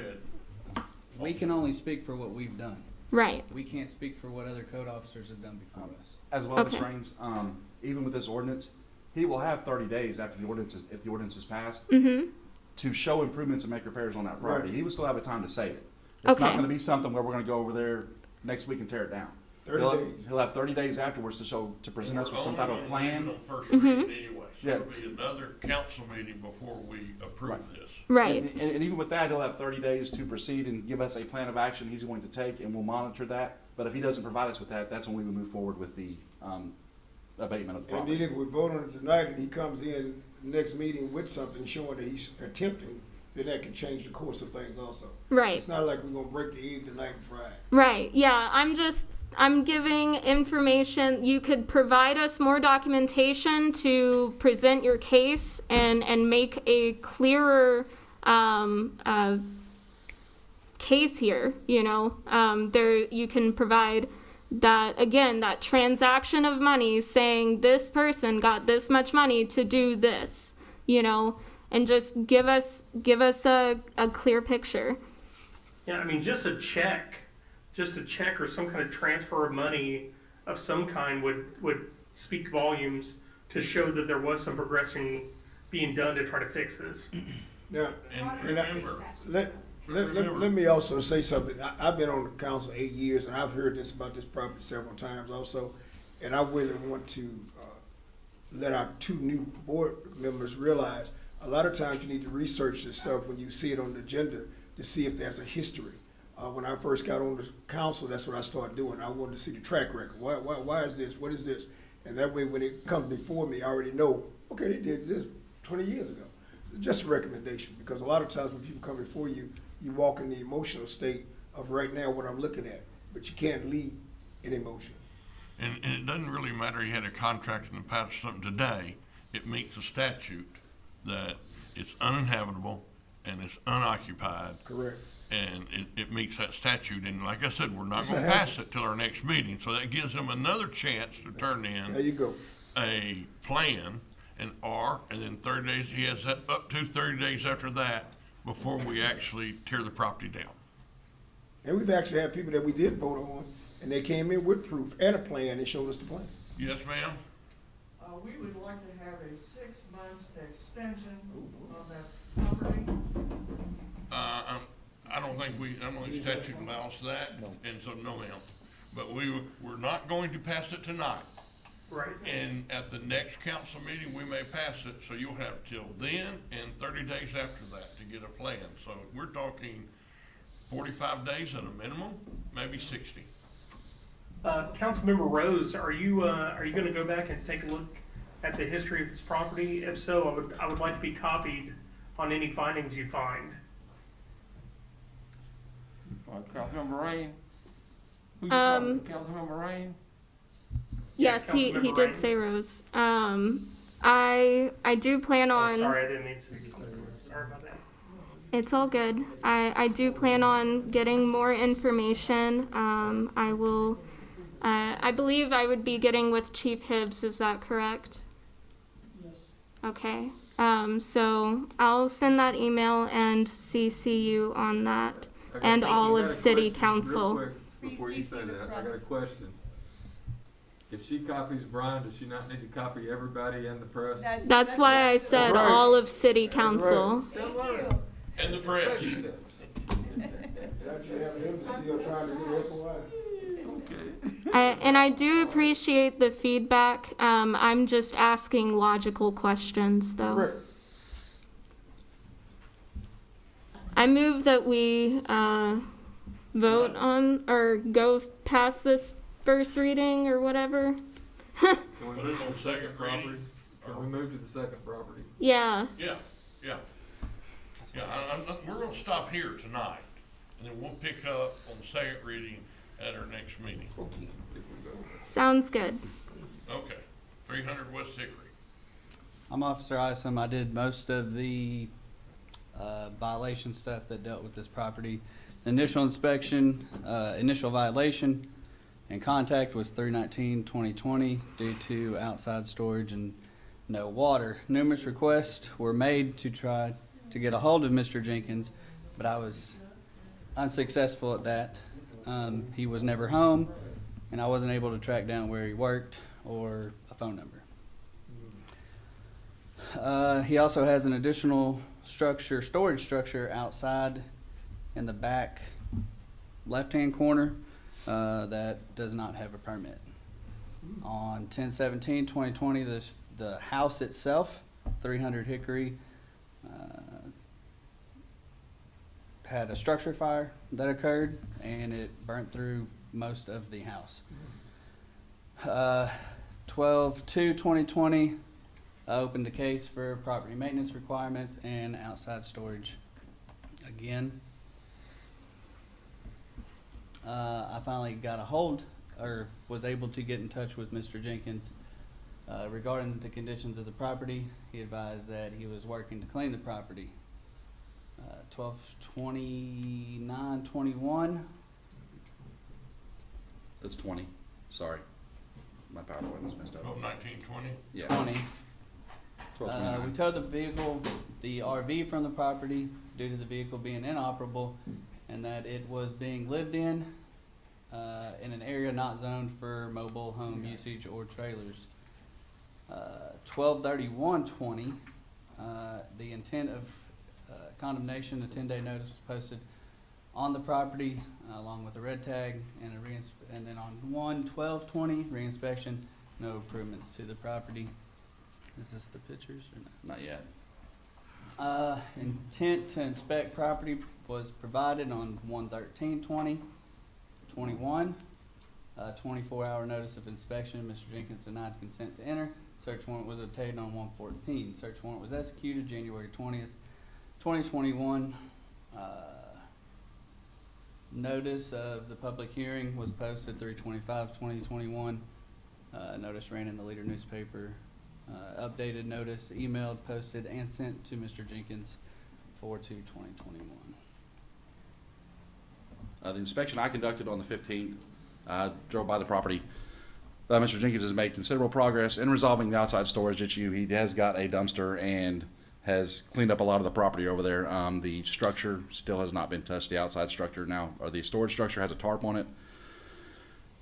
We can only speak for what we've done. Right. We can't speak for what other code officers have done before us. As well, Ms. Okay. Raines, even with this ordinance, he will have 30 days after the ordinance is, if the ordinance is passed, Mm-hmm. to show improvements and make repairs on that property. Right. He will still have a time to save it. It's not Okay. gonna be something where we're gonna go over there next week and tear it down. 30 days. He'll have 30 days afterwards to present us with some type of plan. On first Mm-hmm. reading anyway, so Yeah. it'll be another council meeting before we approve this. Right. And even with that, he'll have 30 days to proceed and give us a plan of action he's going to take, and we'll monitor that. But if he doesn't provide us with that, that's when we would move forward with the abatement of the And then property. if we vote on it tonight and he comes in next meeting with something showing that he's attempting, then that can change the course of things also. Right. It's not like we're gonna break the egg tonight and fry it. Right. Yeah. I'm giving information. You could provide us more documentation to present your case and make a clearer case here. You know, there you can provide that again, that transaction of money saying this person got this much money to do this. You know, and just give us a clear picture. Yeah, I mean, just a check or some kind of transfer of money of some kind would speak volumes to show that there was some progression being done to try to fix this. Now, And and I- remember, let me also say something. I've been on the council 8 years, and I've heard this about this property several times also. And I really want to let our 2 new board members realize a lot of times you need to research this stuff when you see it on the agenda to see if there's a history. When I first got on the council, that's what I started doing. I wanted to see the track record. Why is this? What is this? And that way, when it comes before me, I already know, okay, they did this 20 years ago. So just a recommendation, because a lot of times when people come before you, you walk in the emotional state of right now what I'm looking at, but you can't lead in emotion. and it doesn't really matter, he had a contract in the past, something today, it meets the statute that it's uninhabitable and it's unoccupied. Correct. And it meets that statute, and like I said, we're not It's gonna a pass hazard. it till our next meeting, so that gives them another chance to turn There in you go. a plan, and then 30 days, he has that up to 30 days after that before we actually tear the property down. And we've actually had people that we did vote on, and they came in with proof and a plan and showed us the plan. Yes, ma'am? We would like to have a 6-month extension on that property. I don't think statute allows that, and so no, ma'am. But we're not going to pass it tonight. Right. And at the next council meeting, we may pass it, so you'll have till then and 30 days after that to get a plan. So we're talking 45 days at a minimum, maybe 60. Councilmember Rose, are you going to go back and take a look at the history of this property? If so, I would like to be copied on any findings you find. Councilmember Rain? Who you Um, talking to? Councilmember Rain? Yes, he Councilmember did Raines. say Rose. I do plan on. Sorry, I didn't mean to speak. Sorry about that. It's all good. I do plan on getting more information. I will. I believe I would be getting with Chief Hibbs. Is that correct? Yes. Okay. So I'll send that email and CC you on that, and all of City Council. Real quick, before you say that, I got a question. If she copies Brian, does she not need to copy everybody in the press? That's why I said right. all of City Council. And the press. Actually having him to see her trying to get FOI. And I do appreciate the feedback. I'm just asking logical questions, though. Correct. I move that we vote on or go past this first reading or whatever. Can we Put it on second reading. Can we move to the second property? Yeah. Yeah. We're gonna stop here tonight, and then we'll pick up on the second reading at our next meeting. Sounds good. Okay, 300 West Hickory. I'm Officer Isom. I did most of the violation stuff that dealt with this property. The initial inspection, initial violation and contact was 3/19/2020 due to outside storage and no water. Numerous requests were made to try to get a hold of Mr. Jenkins, but I was unsuccessful at that. He was never home, and I wasn't able to track down where he worked or a phone number. He also has an additional structure, storage structure outside in the back left-hand corner that does not have a permit. On 10/17/2020, the house itself, 300 Hickory, had a structure fire that occurred, and it burnt through most of the house. 12/2/2020, I opened a case for property maintenance requirements and outside storage again. I finally got a hold, or was able to get in touch with Mr. Jenkins regarding the conditions of the property. He advised that he was working to clean the property. 12/29/21. It's 20, sorry. My PowerPoint was messed up. Oh, 1920? Yeah. 20. 12/29. We towed the vehicle, the RV from the property due to the vehicle being inoperable and that it was being lived in an area not zoned for mobile home usage or trailers. 12/31/20, the intent of condemnation, a 10-day notice was posted on the property along with a red tag and and then on 1/12/20, reinspection, no improvements to the property. Is this the pictures or not? Not yet. Intent to inspect property was provided on 1/13/2021. 24-hour notice of inspection. Mr. Jenkins denied consent to enter. Search warrant was obtained on 1/14. Search warrant was executed January 20th, 2021. Notice of the public hearing was posted 3/25/2021. Notice ran in the Leader newspaper. Updated notice emailed, posted, and sent to Mr. Jenkins 4/2/2021. The inspection I conducted on the 15th, drove by the property. Mr. Jenkins has made considerable progress in resolving the outside storage issue. He has got a dumpster and has cleaned up a lot of the property over there. The structure still has not been touched, the outside structure now, or the storage structure has a tarp on it.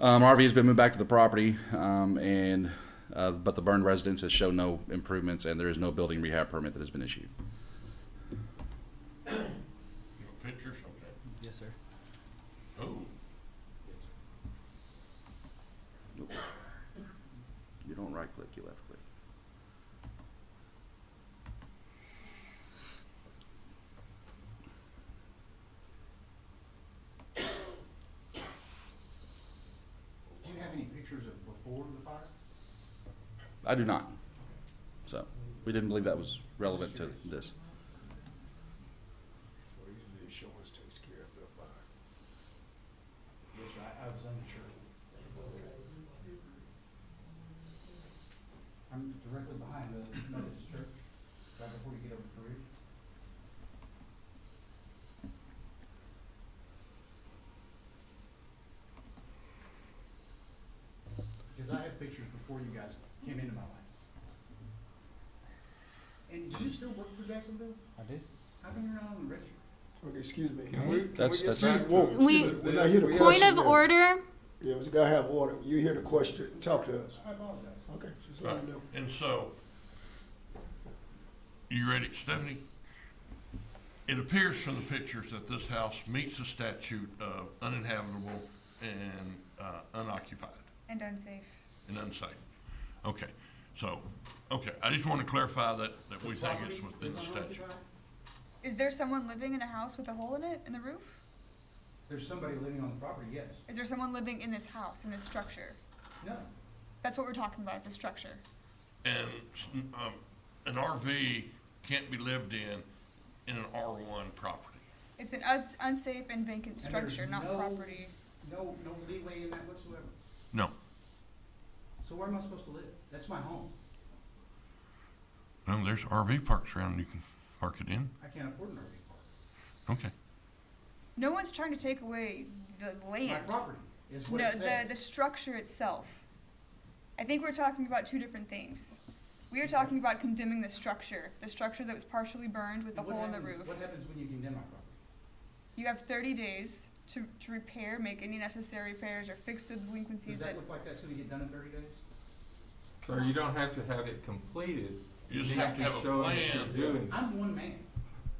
RV has been moved back to the property, but the burned residence has shown no improvements, and there is no building rehab permit that has been issued. Pictures, okay. Yes, sir. Oh. You don't right click, you left click. Do you have any pictures of before the fire? I do not. So, we didn't believe that was relevant to this. Insurance takes care of the fire. Yes, sir, I was unsure. I'm directly behind the Methodist church, right before you get over the bridge. Because I have pictures before you guys came into my life. And do you still work for Jacksonville? I do. How come you're not on the register? Okay, excuse me. Can we That's- get that's- back Whoa, to? We- excuse me. We're not here to we- Point question of them. order. Yeah, we gotta have order. You hear the question, talk to us. I apologize. Okay, just let me know. And so, you ready, Stephanie? It appears from the pictures that this house meets the statute of uninhabitable and unoccupied And unsafe. and unsafe. Okay, so, I just want to clarify that we think it's within the statute. Is there someone living in a house with a hole in it, in the roof? There's somebody living on the property, yes. Is there someone living in this house, in this structure? No. That's what we're talking about, is a structure. And an RV can't be lived in an R1 property. It's an unsafe and vacant And there's structure, not no- property. No leeway in that whatsoever. No. So where am I supposed to live? That's my home. Well, there's RV parks around you can park it in. I can't afford an RV park. Okay. No one's trying to take away the land. My property is what No, it says. the structure itself. I think we're talking about two different things. We are talking about condemning the structure that was partially burned with the hole in the roof. What happens when you condemn my property? You have 30 days to repair, make any necessary repairs, or fix the delinquencies Does that look like that's gonna get done in 30 days? So you don't have to have it completed. You just have to have a show that plan. you're doing it. I'm one man.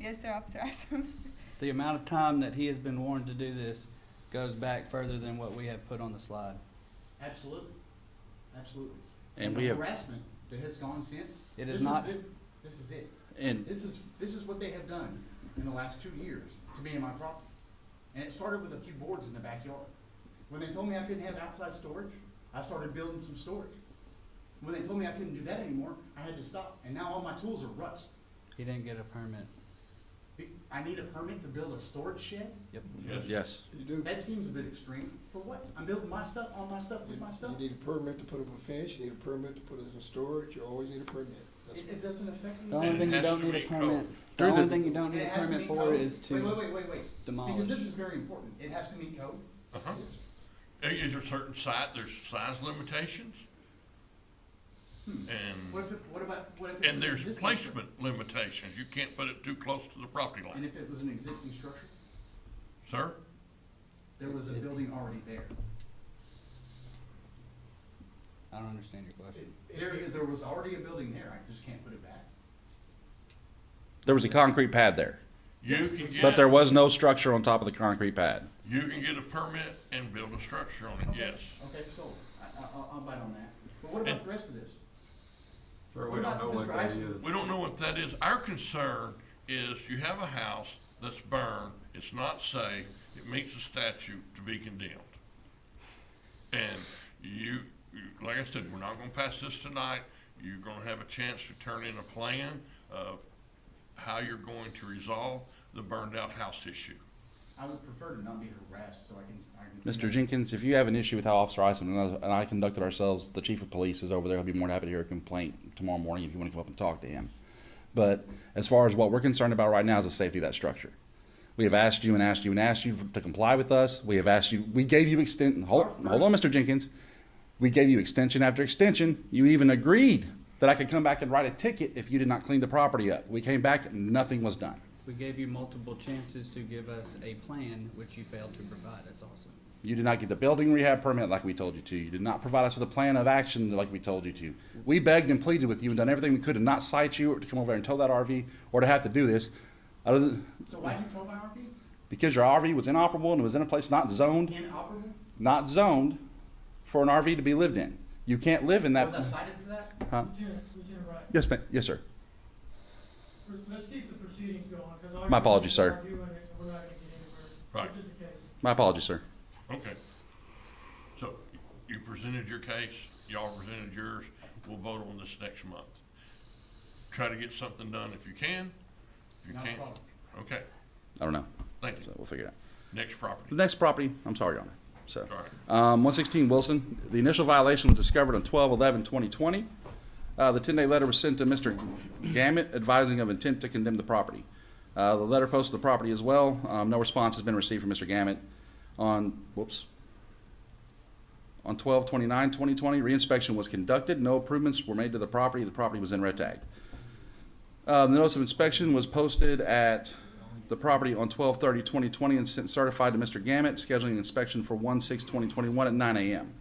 Yes, sir, Officer Isom. The amount of time that he has been warned to do this goes back further than what we have put on the slide. Absolutely. Absolutely. And the we have- harassment that has gone since. It is this not- This is it. And This is what they have done in the last 2 years to me and my property. And it started with a few boards in the backyard. When they told me I couldn't have outside storage, I started building some storage. When they told me I couldn't do that anymore, I had to stop. And now all my tools are rust. He didn't get a permit. I need a permit to build a storage shed? Yep. yes, You do. That seems a bit extreme. For what? I'm building my stuff, all my stuff with my stuff? You need a permit to put up a fence, you need a permit to put it in storage, you always need a permit. That's It doesn't affect me. The only And it thing you has don't to need a meet permit, code. the Through only the- thing you don't need It a has to permit meet for code. is to Wait. demolish. Because this is very important. It has to meet code. Uh-huh. Is there a certain size, there's size limitations? And, What if it's and an there's existing placement limitations. You can't put it too close to the property structure? And line. if it was an existing structure, Sir? there was a building already there. I don't understand your question. There was already a building there. I just can't put it back. there was a concrete pad there, You Yes, can yes. but there get, was no structure on top of the concrete pad. you can get a permit and build a structure on it, yes. Okay, so I'll bite on that. But what about the rest of this? Sir, What we don't about know what Mr. that Isom? is. We don't know what that is. Our concern is you have a house that's burned, it's not safe, it meets the statute to be condemned. And like I said, we're not gonna pass this tonight. You're gonna have a chance to turn in a plan of how you're going to resolve the burned out house issue. I would prefer to not be harassed, so I can. Mr. Jenkins, if you have an issue with how Officer Isom and I conducted ourselves, the chief of police is over there. He'll be more than happy to hear a complaint tomorrow morning if you want to come up and talk to him. But as far as what we're concerned about right now is the safety of that structure. We have asked you and asked you and asked you to comply with us. We have asked you, we gave you hold on, Mr. Jenkins. We gave you extension after extension. You even agreed that I could come back and write a ticket if you did not clean the property up. We came back and nothing was done. We gave you multiple chances to give us a plan, which you failed to provide us also. You did not get the building rehab permit like we told you to. You did not provide us with a plan of action like we told you to. We begged and pleaded with you and done everything we could to not cite you or to come over and tow that RV or to have to do this. So why'd you tow my RV? Because your RV was inoperable and it was in a place not zoned for an RV to be lived in. You can't live in that. Was I cited for that? Huh? Lieutenant Wright, Yes, ma'am. Yes, sir. let's keep the proceedings going, because all My you're apologies, doing is sir. arguing it, and we're not gonna get anywhere. Right. Which is the case. My apologies, sir. Okay. So you presented your case, y'all presented yours. We'll vote on this next month. Try to get something done if you can. If you Not a can't, problem. okay. I don't know. Thank you. So we'll figure it out. Next property. The next property, I'm sorry, Your Honor. So, Sorry. 116 Wilson, the initial violation was discovered on 12/11/2020. The 10-day letter was sent to Mr. Gamet advising of intent to condemn the property. The letter posted the property as well. No response has been received from Mr. Gamet. On 12/29/2020, reinspection was conducted. No improvements were made to the property. The property was in red tag. The notice of inspection was posted at the property on 12/30/2020 and sent certified to Mr. Gamet, scheduling inspection for 1/6/2021 at 9 a.m.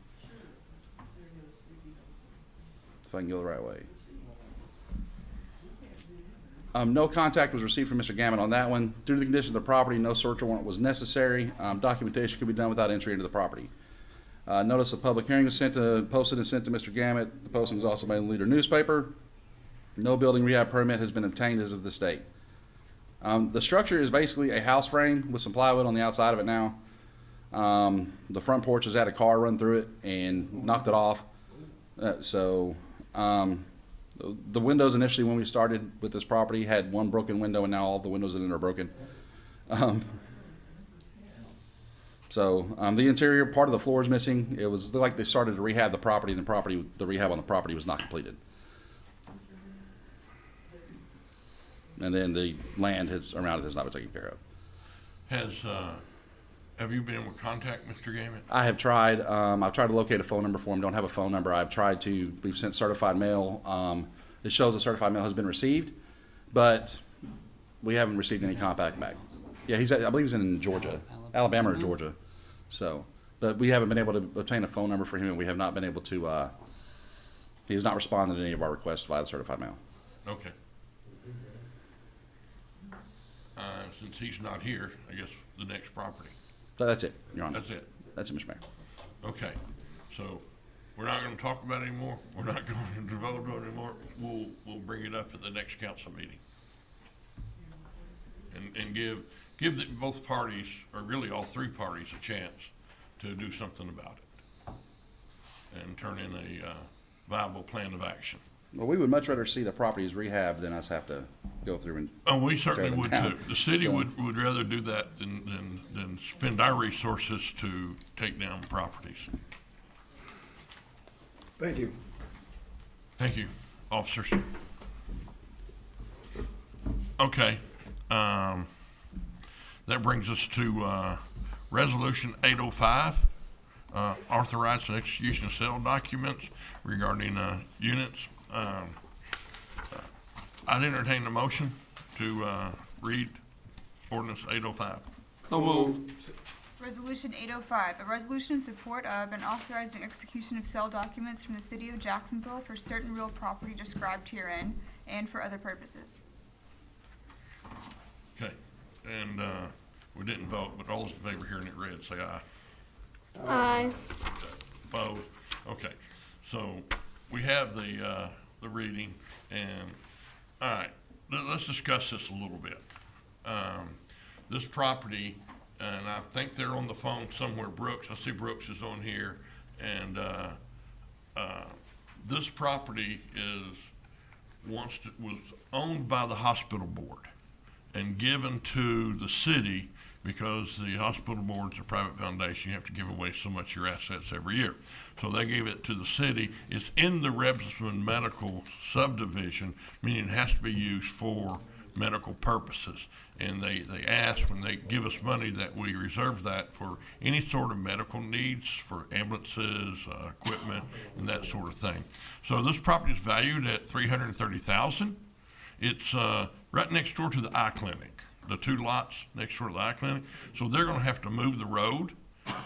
If I can go the right way. No contact was received from Mr. Gamet on that one. Due to the condition of the property, no search warrant was necessary. Documentation could be done without entry into the property. Notice of public hearing was posted and sent to Mr. Gamet. The posting was also made in the Leader newspaper. No building rehab permit has been obtained as of this date. The structure is basically a house frame with some plywood on the outside of it now. The front porch has had a car run through it and knocked it off. The windows initially when we started with this property had one broken window, and now all the windows in it are broken. The interior part of the floor is missing. It was like they started to rehab the property, and the rehab on the property was not completed. And then the land around it has not been taken care of. Have you been able to contact Mr. Gamet? I have tried. I've tried to locate a phone number for him. Don't have a phone number. We've sent certified mail. It shows a certified mail has been received, but we haven't received any contact back. Yeah, I believe he's in Georgia, Alabama or Georgia. So, but we haven't been able to obtain a phone number for him, and we have not been able to, he has not responded to any of our requests via the certified mail. Okay. Since he's not here, I guess the next property. So that's it, Your Honor. That's it. That's it, Mr. Mayor. Okay, so we're not gonna talk about it anymore. We're not going to develop it anymore. We'll bring it up at the next council meeting. And give both parties, or really all three parties, a chance to do something about it. And turn in a viable plan of action. Well, we would much rather see the properties rehabbed than us have to go through and. Oh, we certainly tear them would down. too. The city So- would rather do that than spend our resources to take down properties. Thank you. Thank you, officers. Okay, that brings us to, Resolution 805, authorizing execution of sale documents regarding, units. I'd entertain the motion to, read ordinance 805. So move. Resolution 805, a resolution in support of and authorizing execution of sale documents from the city of Jacksonville for certain real property described herein and for other purposes. Okay, and, we didn't vote, but all those in favor hearing it read, say aye. Aye. Opposed? Okay, so we have the reading, and, all right, let's discuss this a little bit. This property, and I think they're on the phone somewhere, Brooks, I see Brooks is on here, and, this property was owned by the hospital board and given to the city because the hospital board's a private foundation. You have to give away so much of your assets every year. So they gave it to the city. It's in the Rebsamen Medical subdivision, meaning it has to be used for medical purposes. And they ask when they give us money that we reserve that for any sort of medical needs, for ambulances, equipment, and that sort of thing. So this property is valued at $330,000. It's right next door to the eye clinic, the two lots next door to the eye clinic. So they're gonna have to move the road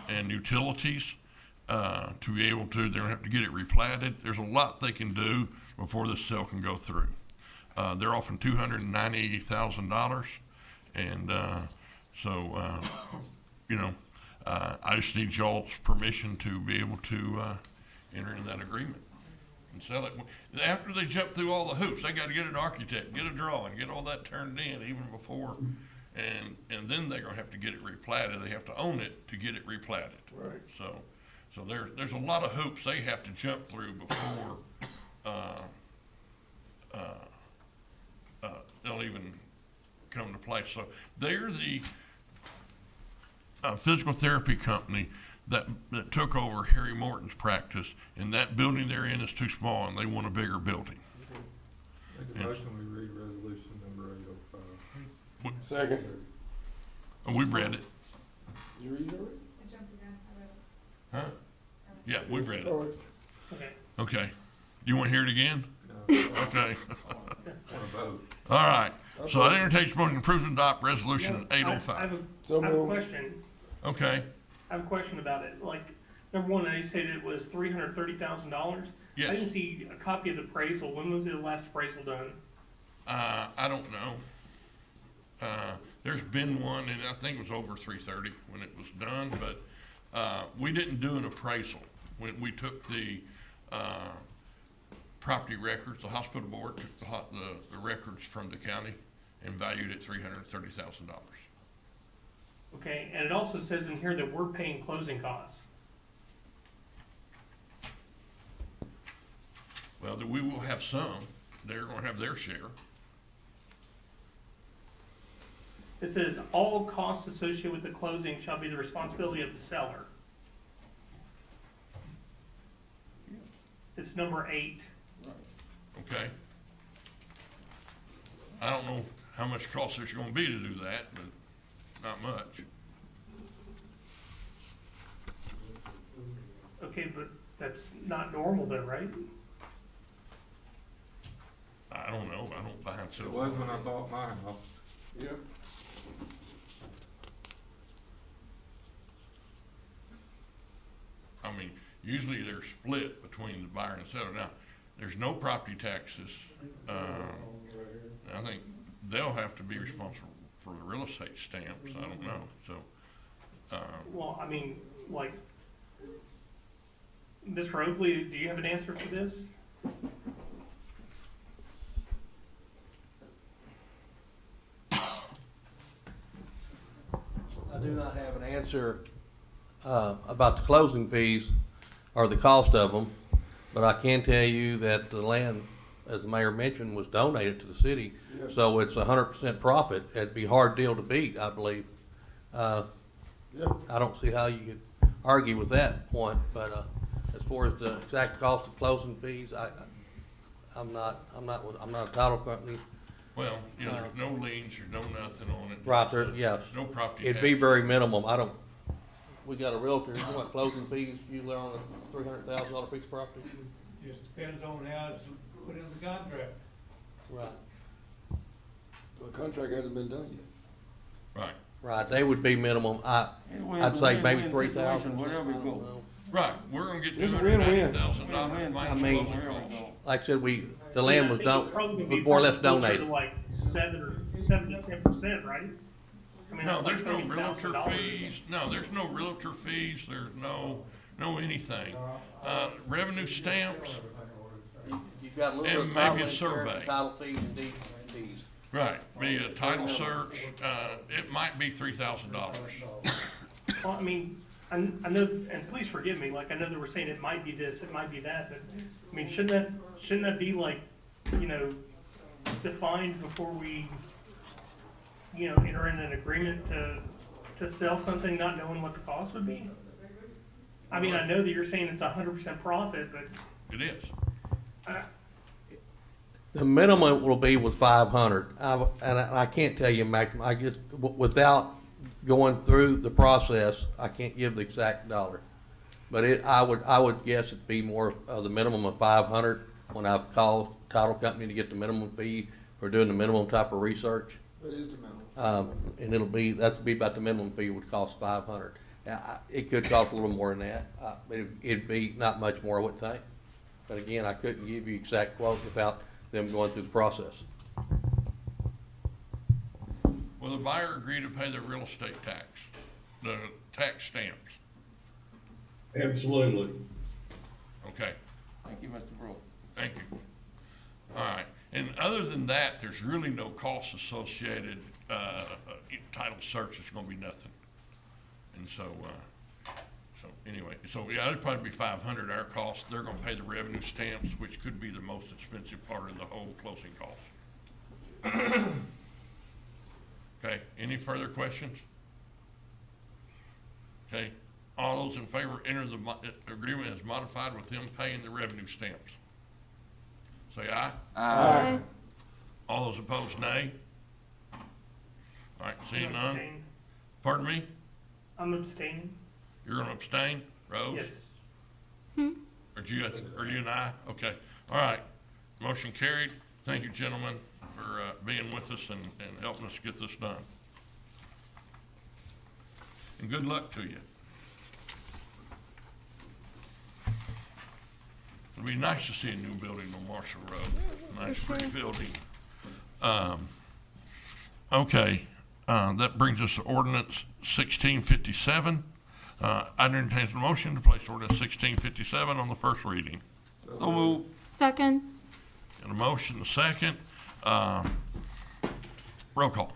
and utilities to be able to, they're gonna have to get it replatted. There's a lot they can do before this sale can go through. They're offering $290,000. And so, you know, I just need y'all's permission to be able to enter into that agreement and sell it. After they jump through all the hoops, they got to get an architect, get a drawing, get all that turned in even before, and then they're gonna have to get it replatted. They have to own it to get it replatted. Right. So there's a lot of hoops they have to jump through before they'll even come to play. So they're the physical therapy company that took over Harry Morton's practice, and that building they're in is too small, and they want a bigger building. Make a motion, we read resolution number 805. Second. And we've read it. You read it? Huh? Yeah, we've read it. Okay. Okay. You want to hear it again? No. Okay. Want to vote? All right. So I entertain a motion to approve and adopt resolution I 805. have So I have a moved. question. Okay. I have a question about it. Like, number one, they said it was $330,000. Yes. I didn't see a copy of the appraisal. When was the last appraisal done? I don't know. There's been one, and I think it was over 330 when it was done, but we didn't do an appraisal. When we took the property records, the hospital board took the records from the county and valued it $330,000. Okay, and it also says in here that we're paying closing costs. Well, we will have some. They're going to have their share. It says all costs associated with the closing shall be the responsibility of the seller. It's number 8. Okay. I don't know how much cost there's going to be to do that, but not much. Okay, but that's not normal though, right? I don't know, I don't buy and sell. It was when I bought mine. Yep. I mean, usually they're split between the buyer and the seller. Now, there's no property taxes. I think they'll have to be responsible for the real estate stamps, I don't know, so. Well, I mean, like, Mr. Oakley, do you have an answer for this? I do not have an answer about the closing fees or the cost of them, but I can tell you that the land, as the mayor mentioned, was donated to the city. Yes. So it's 100% profit. It'd be a hard deal to beat, I believe. Yep. I don't see how you could argue with that point, but as far as the exact cost of closing fees, I'm not a title company. Well, you know, there's no liens, there's no nothing on it. Right there, yes. No property It'd be taxes. very minimum. We got a realtor, you know what closing fees usually on a $300,000 piece of property? Just depends on how it's put in the contract. Right. The contract hasn't been done yet. Right, Right, they would be minimum, I'd say maybe 3,000. Whatever it goes. right, we're gonna get It's a $290,000 Win-win. minus I mean, closing costs. Like I said, the land was more or less donated. Like 7 to 10%, right? I mean, No, that's like there's no realtor $30,000. fees, there's no realtor fees, there's no anything. Revenue stamps, You've got a little bit And of maybe title a insurance, survey. title fees and deed fees. right, be a title search, it might be $3,000. Well, I mean, I know, and please forgive me, like, I know they were saying it might be this, it might be that, but, I mean, shouldn't that be like, you know, defined before we, you know, enter in an agreement to sell something not knowing what the cost would be? I mean, I know that you're saying it's 100% profit, but It is. The minimum will be with 500, and I can't tell you maximum, I just, without going through the process, I can't give the exact dollar. But I would guess it'd be more of the minimum of 500 when I've called title company to get the minimum fee for doing the minimum type of research. That is the minimum. And that'd be about the minimum fee would cost 500. Now, it could cost a little more than that, but it'd be not much more, I would think. But again, I couldn't give you exact quote without them going through the process. Will the buyer agree to pay the real estate tax, the tax stamps? Absolutely. Okay, Thank you, Mr. Brooks. thank you. All right, and other than that, there's really no costs associated, title search is gonna be nothing. And so anyway, yeah, it'd probably be 500 our cost. They're gonna pay the revenue stamps, which could be the most expensive part of the whole closing cost. Okay, any further questions? Okay, all those in favor enter the agreement as modified with them paying the revenue stamps. Say aye. Aye. All those opposed, nay. All right, seeing I'm none. abstaining. Pardon me? I'm abstaining. You're gonna abstain, Rose? Yes. Are you an aye? Okay, all right. Motion carried. Thank you, gentlemen, for being with us and helping us get this done. And good luck to you. It'd be nice to see a new building on Marshall Road. Nice, pretty building. Okay, that brings us to ordinance 1657. I entertain a motion to place ordinance 1657 on the first reading. So move. Second. And a motion, a second. Roll call.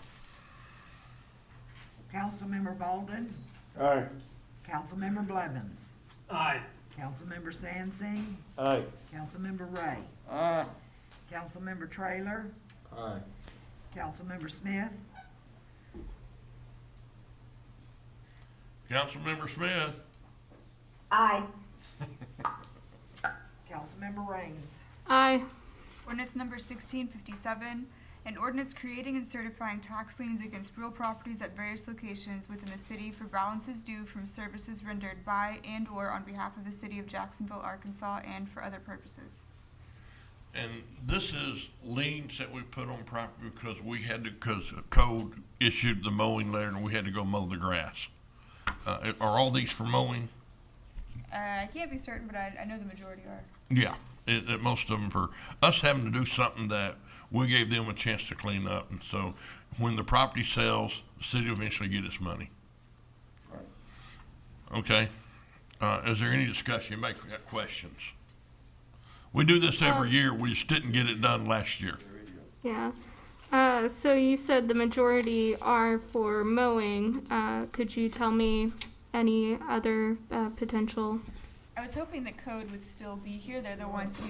Councilmember Bolden, Aye. Councilmember Blevins, Aye. Councilmember Sansing, Aye. Councilmember Ray, Aye. Councilmember Trailer, Aye. Councilmember Smith, Councilmember Smith. Aye. Councilmember Raines. Aye. Ordinance number 1657, an ordinance creating and certifying tax liens against real properties at various locations within the city for balances due from services rendered by and/or on behalf of the city of Jacksonville, Arkansas, and for other purposes. And this is liens that we put on property because we had to, because code issued the mowing letter and we had to go mow the grass. Are all these for mowing? I can't be certain, but I know the majority are. Yeah, most of them for us having to do something that we gave them a chance to clean up. And so when the property sells, the city will eventually get its money. Okay. Is there any discussion? Anybody got questions? We do this every year. We just didn't get it done last year. Yeah. So you said the majority are for mowing. Could you tell me any other potential? I was hoping that code would still be here. They're the ones who.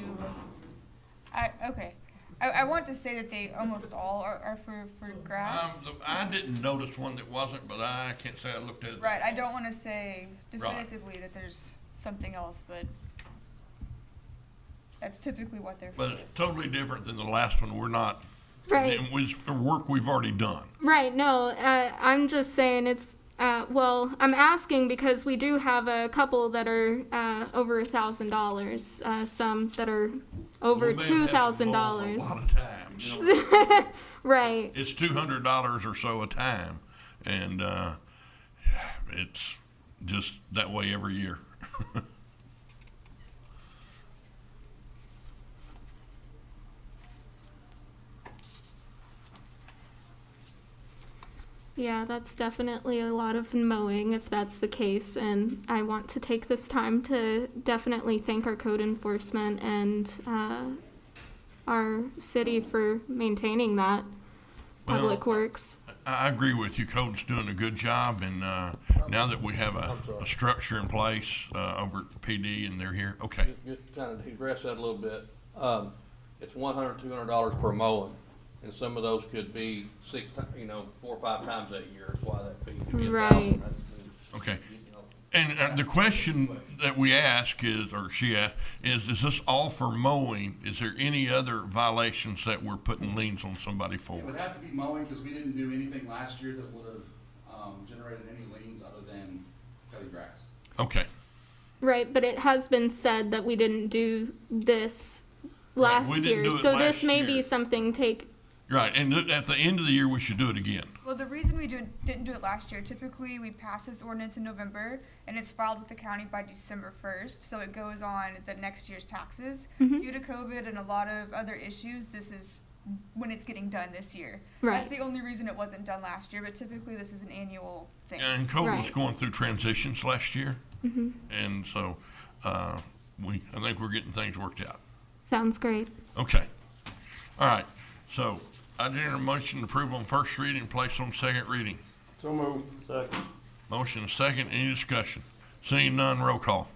I want to say that they almost all are for grass. I didn't notice one that wasn't, but I can't say I looked at it. Right. I don't want to say definitively that there's something else, but that's typically what they're for. But it's totally different than the last one. We're not. Right. It was for work we've already done. Right. No, I'm just saying it's. Well, I'm asking because we do have a couple that are over $1,000. Some that are over $2,000. A lot of times. Right. It's $200 or so a time, and it's just that way every year. Yeah, that's definitely a lot of mowing if that's the case. And I want to take this time to definitely thank our code enforcement and our city for maintaining that. Public Works. I agree with you. Code's doing a good job, and now that we have a structure in place over at the PD and they're here, okay. Just kind of address that a little bit. It's $100, $200 per mowing. And some of those could be 4 or 5 times that year. That's why that fee could be Right. $1,000. Okay. And the question that we ask is, or she asked, is this all for mowing? Is there any other violations that we're putting liens on somebody for? It would have to be mowing because we didn't do anything last year that would have generated any liens other than cutting grass. Okay. Right, but it has been said that we didn't do this last we didn't year. do it So last this may year. be something Right, and at the end of the year, we should do it again. Well, the reason we didn't do it last year, typically we pass this ordinance in November and it's filed with the county by December 1st, so it goes on the next year's taxes. Due to COVID and a lot of other issues, this is when it's getting done this year. Right. That's the only reason it wasn't done last year, but typically this is an annual thing. And Code was going through transitions last year, and so I think we're getting things worked out. Sounds great. Okay. All right. So I enter a motion to approve on first reading and place on second reading. So moved. Second. Motion is second. Any discussion? Seeing none, roll call.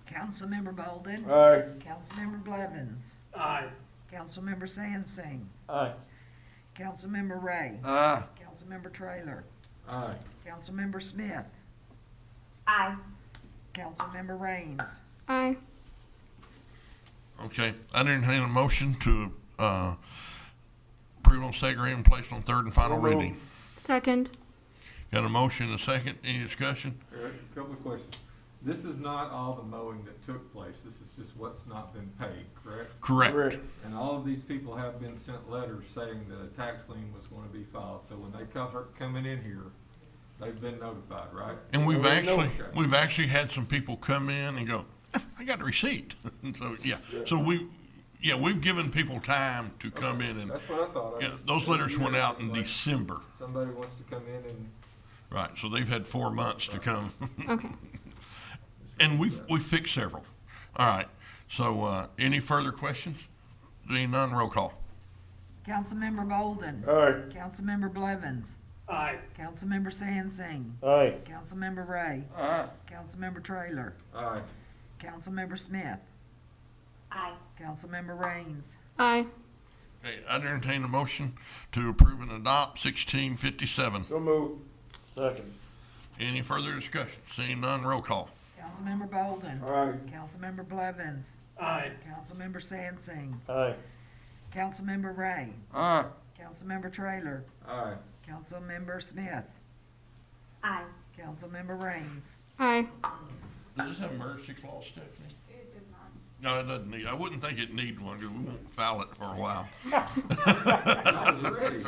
Councilmember Bolden? Aye. Councilmember Blevins? Aye. Councilmember Sansing? Aye. Councilmember Ray? Aye. Councilmember Trailer? Aye. Councilmember Smith? Aye. Councilmember Raines? Aye. Okay. I entertain a motion to approve on second reading and place on third and final reading. Second. Got a motion and a second. Any discussion? Eric, a couple of questions. This is not all the mowing that took place. This is just what's not been paid, correct? Correct. And all of these people have been sent letters saying that a tax lien was going to be filed. So when they coming in here, they've been notified, right? And we've Okay. actually had some people come in and go, I got a receipt. So yeah. So we've given people time to come in and That's what I thought. those letters went out in December. Somebody wants to come in and. Right. So they've had 4 months to come. Okay. And we've fixed several. All right. So any further questions? Seeing none, roll call. Councilmember Bolden? Aye. Councilmember Blevins? Aye. Councilmember Sansing? Aye. Councilmember Ray? Aye. Councilmember Trailer? Aye. Councilmember Smith? Aye. Councilmember Raines? Aye. Okay, I entertain a motion to approve and adopt 1657. So moved. Second. Any further discussion? Seeing none, roll call. Councilmember Bolden? Aye. Councilmember Blevins? Aye. Councilmember Sansing? Aye. Councilmember Ray? Aye. Councilmember Trailer? Aye. Councilmember Smith? Aye. Councilmember Raines? Aye. Does this have emergency clause, Stephanie? It does not. No, it doesn't need, I wouldn't think it need one, because we won't foul it for a while. I was ready.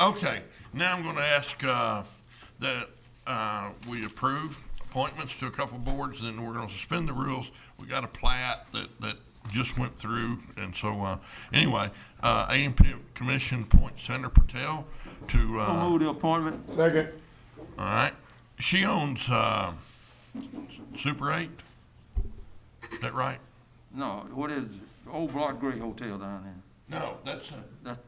Okay, now I'm gonna ask, that, we approve appointments to a couple boards, then we're gonna suspend the rules. We got a plat that just went through, and so, anyway, A&P Commission appoints Senator Patel to, So move the appointment. Second. all right. She owns, Super 8? Is that right? No, what is it? Old Block Gray Hotel down there. No, that's, That's-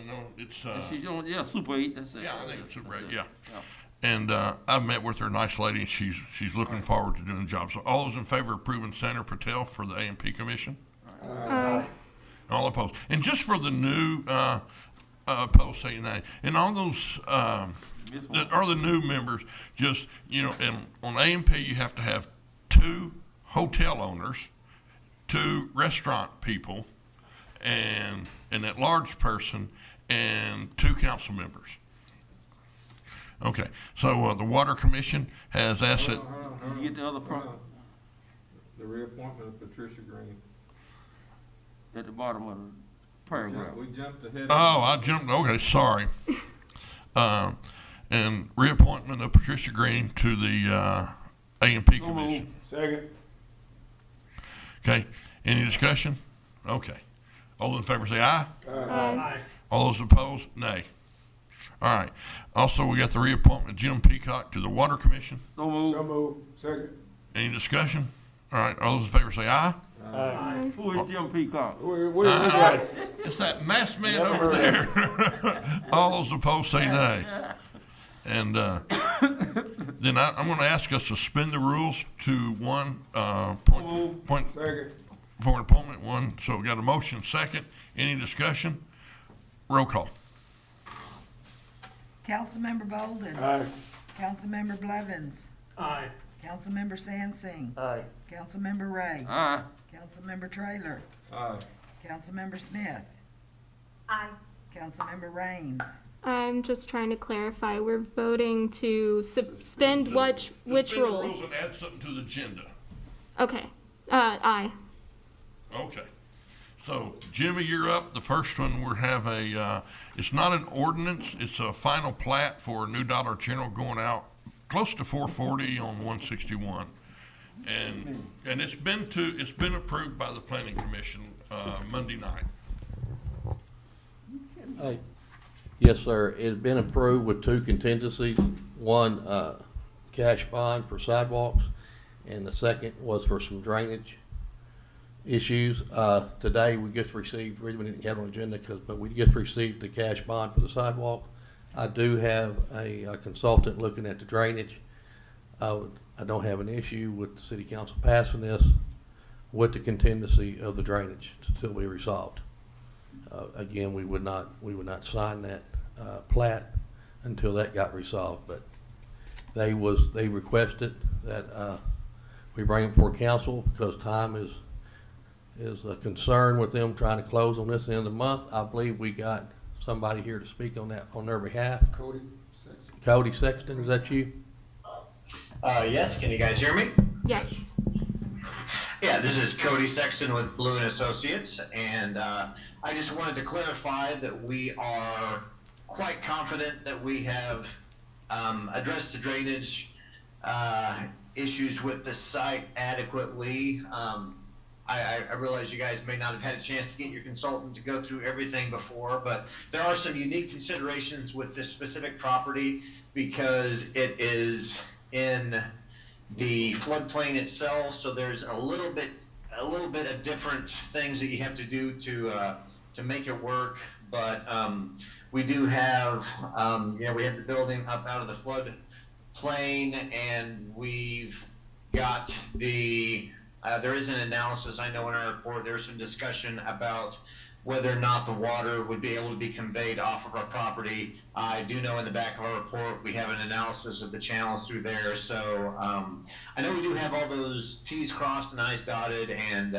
no, it's, She's on, yeah, Super 8, that's it. yeah, I that's think it, it's Super that's 8, it. yeah. And, I've met with her, nice lady, and she's looking forward to doing the job. So all those in favor of approving Senator Patel for the A&P Commission? Aye. All opposed. And just for the new, opposed, say nay. And all those, that are the new members, just, you know, and on A&P, you have to have 2 hotel owners, 2 restaurant people, and an at-large person, and 2 council members. Okay, so, the Water Commission has asked that, Did you get the other pro, The reappointment of Patricia Green. at the bottom of the paragraph? We jumped ahead. oh, I jumped, okay, sorry. And reappointment of Patricia Green to the, A&P So moved. Commission. Second. Okay, any discussion? Okay. All in favor say aye. Aye. All those opposed, nay. All right. Also, we got the reappointment of Jim Peacock to the Water Commission. So moved. So moved. Second. Any discussion? All right, all those in favor say aye. Aye. Who is Jim Peacock? We got it. It's that masked man over there. All those opposed say nay. And then I'm going to ask us to suspend the rules to one point Second. for an appointment one. So we got a motion second. Any discussion? Roll call. Councilmember Bolden. Aye. Councilmember Blevins. Aye. Councilmember Sansing. Aye. Councilmember Ray. Aye. Councilmember Trailer. Aye. Councilmember Smith. Aye. Councilmember Raines. I'm just trying to clarify. We're voting to suspend which Suspend the rule? rules and add something to the agenda. Okay. Aye. Okay. So Jimmy, you're up. The first one, we have it's not an ordinance, it's a final plat for a new Dollar General going out close to 440 on 161. And it's been approved by the Planning Commission, Monday night. Yes, sir. It's been approved with 2 contingencies. One, cash bond for sidewalks, and the second was for some drainage issues. Today, we just received, we didn't get on the agenda, but we just received the cash bond for the sidewalk. I do have a consultant looking at the drainage. I don't have an issue with the city council passing this with the contingency of the drainage to still be resolved. Again, we would not sign that plat until that got resolved, but they requested that we bring it before council because time is a concern with them trying to close on this end of the month. I believe we got somebody here to speak on that on their behalf. Cody Sexton. Cody Sexton, is that you? Yes, can you guys hear me? Yes. Yeah, this is Cody Sexton with Blue and Associates, and I just wanted to clarify that we are quite confident that we have addressed the drainage issues with the site adequately. I realize you guys may not have had a chance to get your consultant to go through everything before, but there are some unique considerations with this specific property because it is in the floodplain itself, so there's a little bit of different things that you have to do to make it work. But we do have we have the building up out of the floodplain, and we've got the there is an analysis. I know in our report there's some discussion about whether or not the water would be able to be conveyed off of our property. I do know in the back of our report we have an analysis of the channels through there. So I know we do have all those T's crossed and I's dotted, and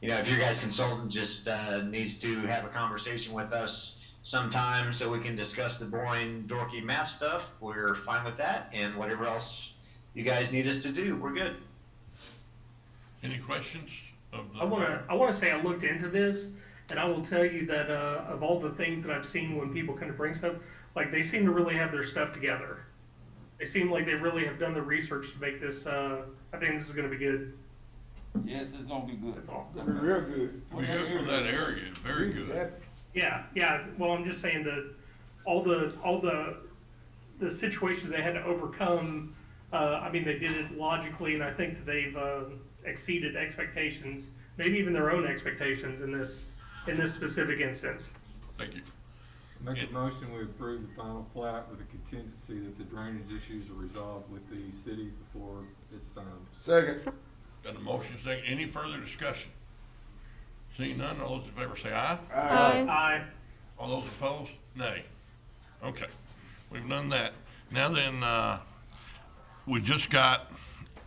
if your guys' consultant just needs to have a conversation with us sometime so we can discuss the boring, dorky math stuff, we're fine with that, and whatever else you guys need us to do, we're good. Any questions of the? I wanna say I looked into this, and I will tell you that, of all the things that I've seen when people kind of bring stuff, like, they seem to really have their stuff together. They seem like they really have done the research to make this, I think this is gonna be good. Yes, it's gonna be good. That's all. Real good. We good for that area, very good. Yeah, well, I'm just saying that all the situations they had to overcome, I mean, they did it logically, and I think that they've, exceeded expectations, maybe even their own expectations in this specific instance. Thank you. Make a motion, we approve the final plat with a contingency that the drainage issues are resolved with the city before it's signed. Second. Got a motion second. Any further discussion? Seeing none, all those in favor say aye. Aye. Aye. All those opposed, nay. Okay, we've done that. Now then, we just got,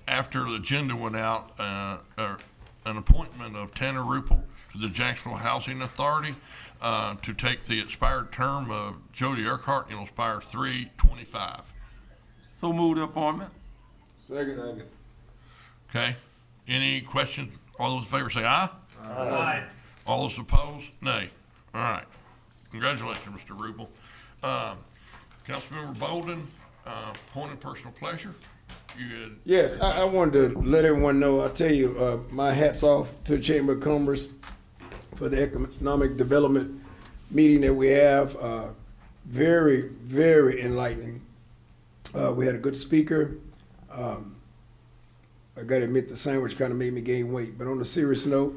after the agenda went out, an appointment of Tanner Rupel to the Jacksonville Housing Authority to take the expired term of Jody Urquhart. It'll expire 3/25. So move the appointment. Second. Okay, any questions? All those in favor say aye. Aye. All those opposed, nay. All right, congratulations, Mr. Rupel. Councilmember Bolden, point of personal pleasure. You had. Yes, I wanted to let everyone know, I tell you, my hat's off to the Chamber of Commerce for the economic development meeting that we have. Very, very enlightening. We had a good speaker. I gotta admit, the sandwich kind of made me gain weight, but on a serious note,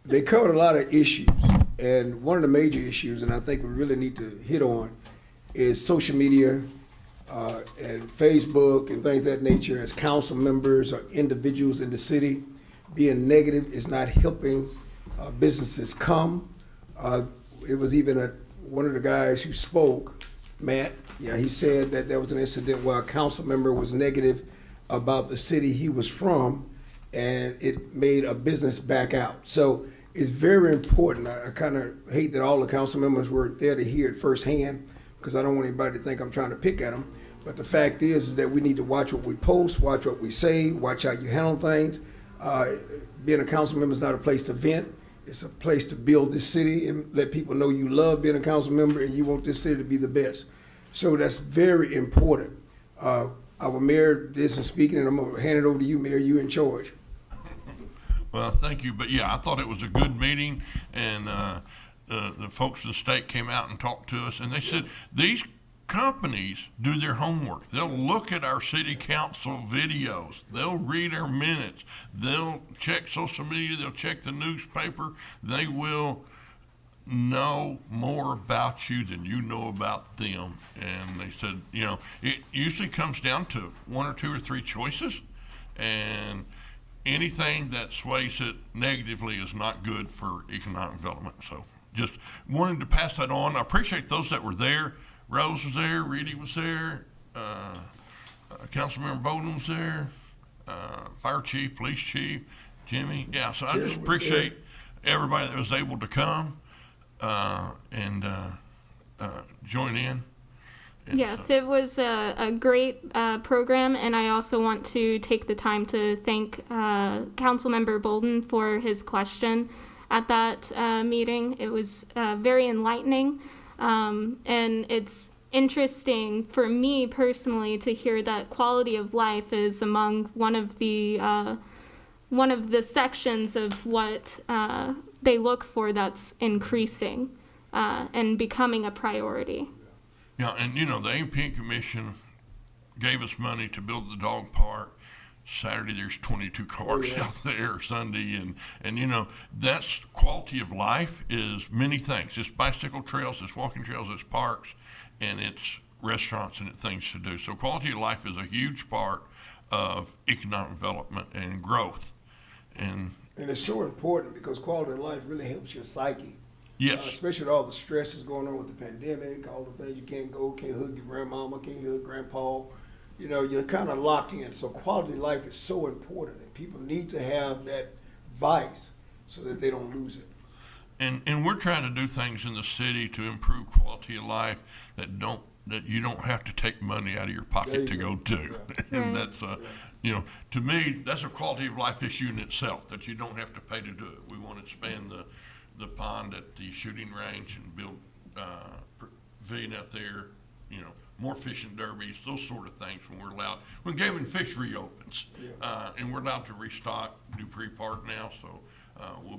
they covered a lot of issues. And one of the major issues, and I think we really need to hit on, is social media, and Facebook and things of that nature. As council members or individuals in the city, being negative is not helping businesses come. It was even one of the guys who spoke, Matt, he said that there was an incident where a council member was negative about the city he was from, and it made a business back out. So it's very important. I kind of hate that all the council members weren't there to hear it firsthand, because I don't want anybody to think I'm trying to pick at them. But the fact is that we need to watch what we post, watch what we say, watch how you handle things. Being a council member is not a place to vent. It's a place to build this city and let people know you love being a council member and you want this city to be the best. So that's very important. Our mayor did some speaking, and I'm gonna hand it over to you, Mayor. You in charge. Well, thank you. But yeah, I thought it was a good meeting, and the folks in the state came out and talked to us, and they said these companies do their homework. They'll look at our city council videos. They'll read our minutes. They'll check social media. They'll check the newspaper. They will know more about you than you know about them. And they said, it usually comes down to one or two or three choices, and anything that sways it negatively is not good for economic development. So just wanted to pass that on. I appreciate those that were there. Rose was there, Reedy was there, Councilmember Bolden was there, Fire Chief, Police Chief, Jimmy. Yeah, so I just appreciate everybody that was able to come and join in. And Yes, it was a great program, and I also want to take the time to thank Councilmember Bolden for his question at that meeting. It was very enlightening, and it's interesting for me personally to hear that quality of life is among one of the sections of what they look for that's increasing and becoming a priority. Yeah, and the AMP Commission gave us money to build the dog park. Saturday there's 22 cars out there, Sunday, and that's quality of life is many things. It's bicycle trails, it's walking trails, it's parks, and it's restaurants and it's things to do. So quality of life is a huge part of economic development and growth. And it's so important because quality of life really helps your psyche. Yes. Especially with all the stresses going on with the pandemic, all the things you can't go, can't hug your grandmama, can't hug grandpa. You're kind of locked in. So quality of life is so important, and people need to have that vice so that they don't lose it. And we're trying to do things in the city to improve quality of life that don't that you don't have to take money out of your pocket to go to. And Right. that's, you know, to me, that's a quality of life issue in itself, that you don't have to pay to do it. We want to expand the pond at the shooting range and build, pavilion out there, you know, more fishing derbies, those sort of things when we're allowed, when Game and Fish reopens. And we're allowed to restock Dupree Park now, so, we'll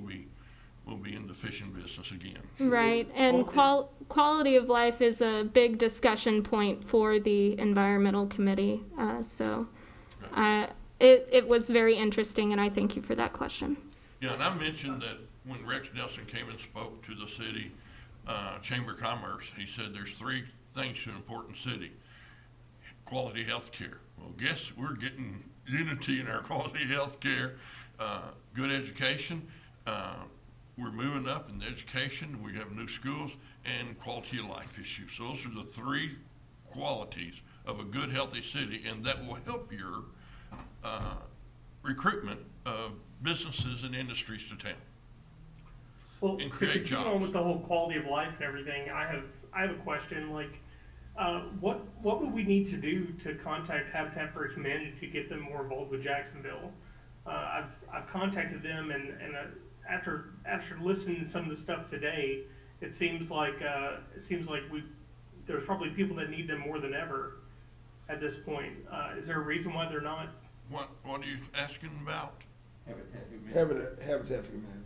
be in the fishing business again. Right, and quality of life is a big discussion point for the environmental committee. It was very interesting, and I thank you for that question. Yeah, and I mentioned that when Rex Nelson came and spoke to the city Chamber of Commerce, he said there's three things to an important city. Quality health care. Well, guess we're getting unity in our quality health care, good education. We're moving up in the education. We have new schools and quality of life issues. So those are the three qualities of a good, healthy city, and that will help your recruitment of businesses and industries to town. Well, And to create continue jobs. on with the whole quality of life and everything, I have a question. Like, what would we need to do to contact Habitat for Humanity to get them more involved with Jacksonville? I've contacted them, and after listening to some of the stuff today, it seems like there's probably people that need them more than ever at this point. Is there a reason why they're not? What are you asking about? Habitat for Humanity.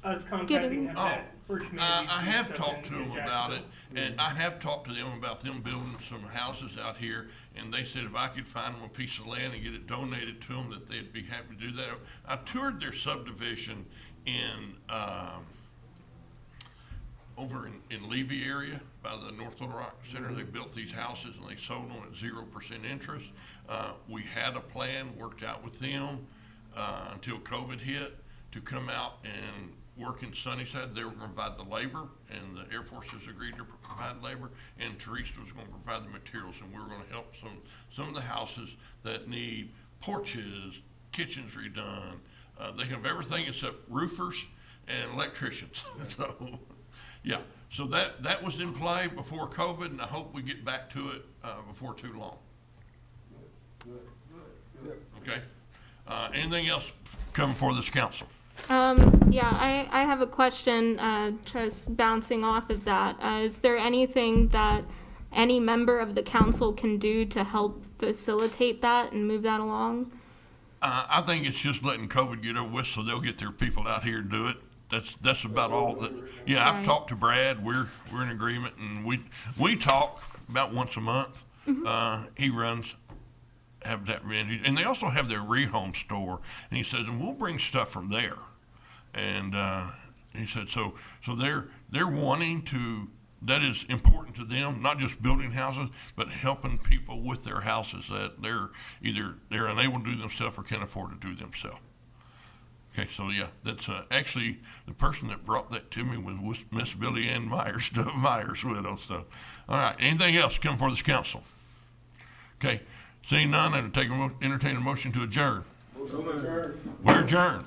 Us contacting Oh, Habitat for Humanity. I to do have stuff talked to in them about it, Jacksonville. and I have talked to them about them building some houses out here, and they said if I could find them a piece of land and get it donated to them, that they'd be happy to do that. I toured their subdivision in, over in Levy area by the North Little Rock Center. They built these houses and they sold them at 0% interest. We had a plan worked out with them until COVID hit to come out and work in Sunnyside. They were going to provide the labor, and the Air Force has agreed to provide labor, and Teresa was going to provide the materials, and we were going to help some of the houses that need porches, kitchens redone. They have everything except roofers and electricians. So, yeah, so that was in play before COVID, and I hope we get back to it before too long. Okay. Anything else come before this council? Yeah, I have a question, just bouncing off of that. Is there anything that any member of the council can do to help facilitate that and move that along? I think it's just letting COVID get over with so they'll get their people out here and do it. That's about all that. Yeah, I've Right. talked to Brad. We're in agreement, and we talk about once a month. He runs Habitat for Humanity, and they also have their rehome store, and he says, and we'll bring stuff from there. And he said, so they're wanting to. That is important to them, not just building houses, but helping people with their houses that they're unable to do themselves or can't afford to do themselves. Okay, so yeah, that's actually the person that brought that to me was Miss Billy Ann Myers, Dove Myers' widow. So, all right, anything else come for this council? Okay, seeing none, I'd entertain a motion to adjourn. We're adjourned.